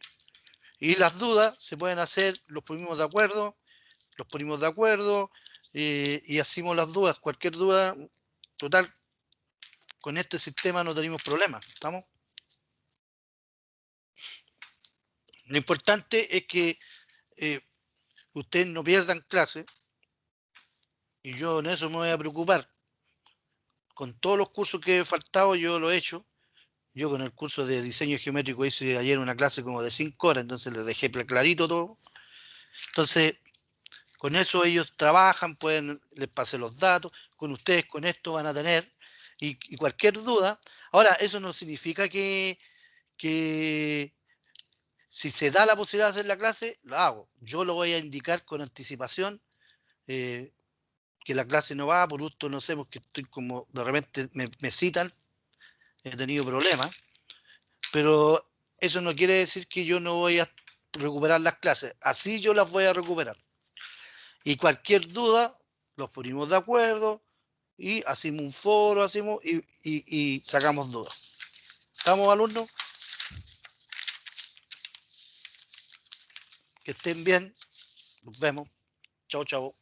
Y las dudas se pueden hacer, los ponemos de acuerdo, y hacemos las dudas. Cualquier duda, total, con este sistema no tenemos problemas. ¿Estamos? Lo importante es que ustedes no pierdan clase, y yo en eso me voy a preocupar. Con todos los cursos que he faltado, yo lo he hecho. Yo con el curso de diseño geométrico hice ayer una clase como de 5 horas, entonces les dejé clarito todo. Entonces, con eso ellos trabajan, les pasé los datos, con ustedes con esto van a tener, y cualquier duda. Ahora, eso no significa que si se da la posibilidad de hacer la clase, lo hago. Yo lo voy a indicar con anticipación, eh, que la clase no va, por gusto, no sé, porque estoy como, de repente me citan, he tenido problemas, pero eso no quiere decir que yo no voy a recuperar las clases, así yo las voy a recuperar. Y cualquier duda, los ponemos de acuerdo y hacemos un foro, y sacamos dudas. ¿Estamos, alumnos? Que estén bien. Nos vemos. Chao, chao.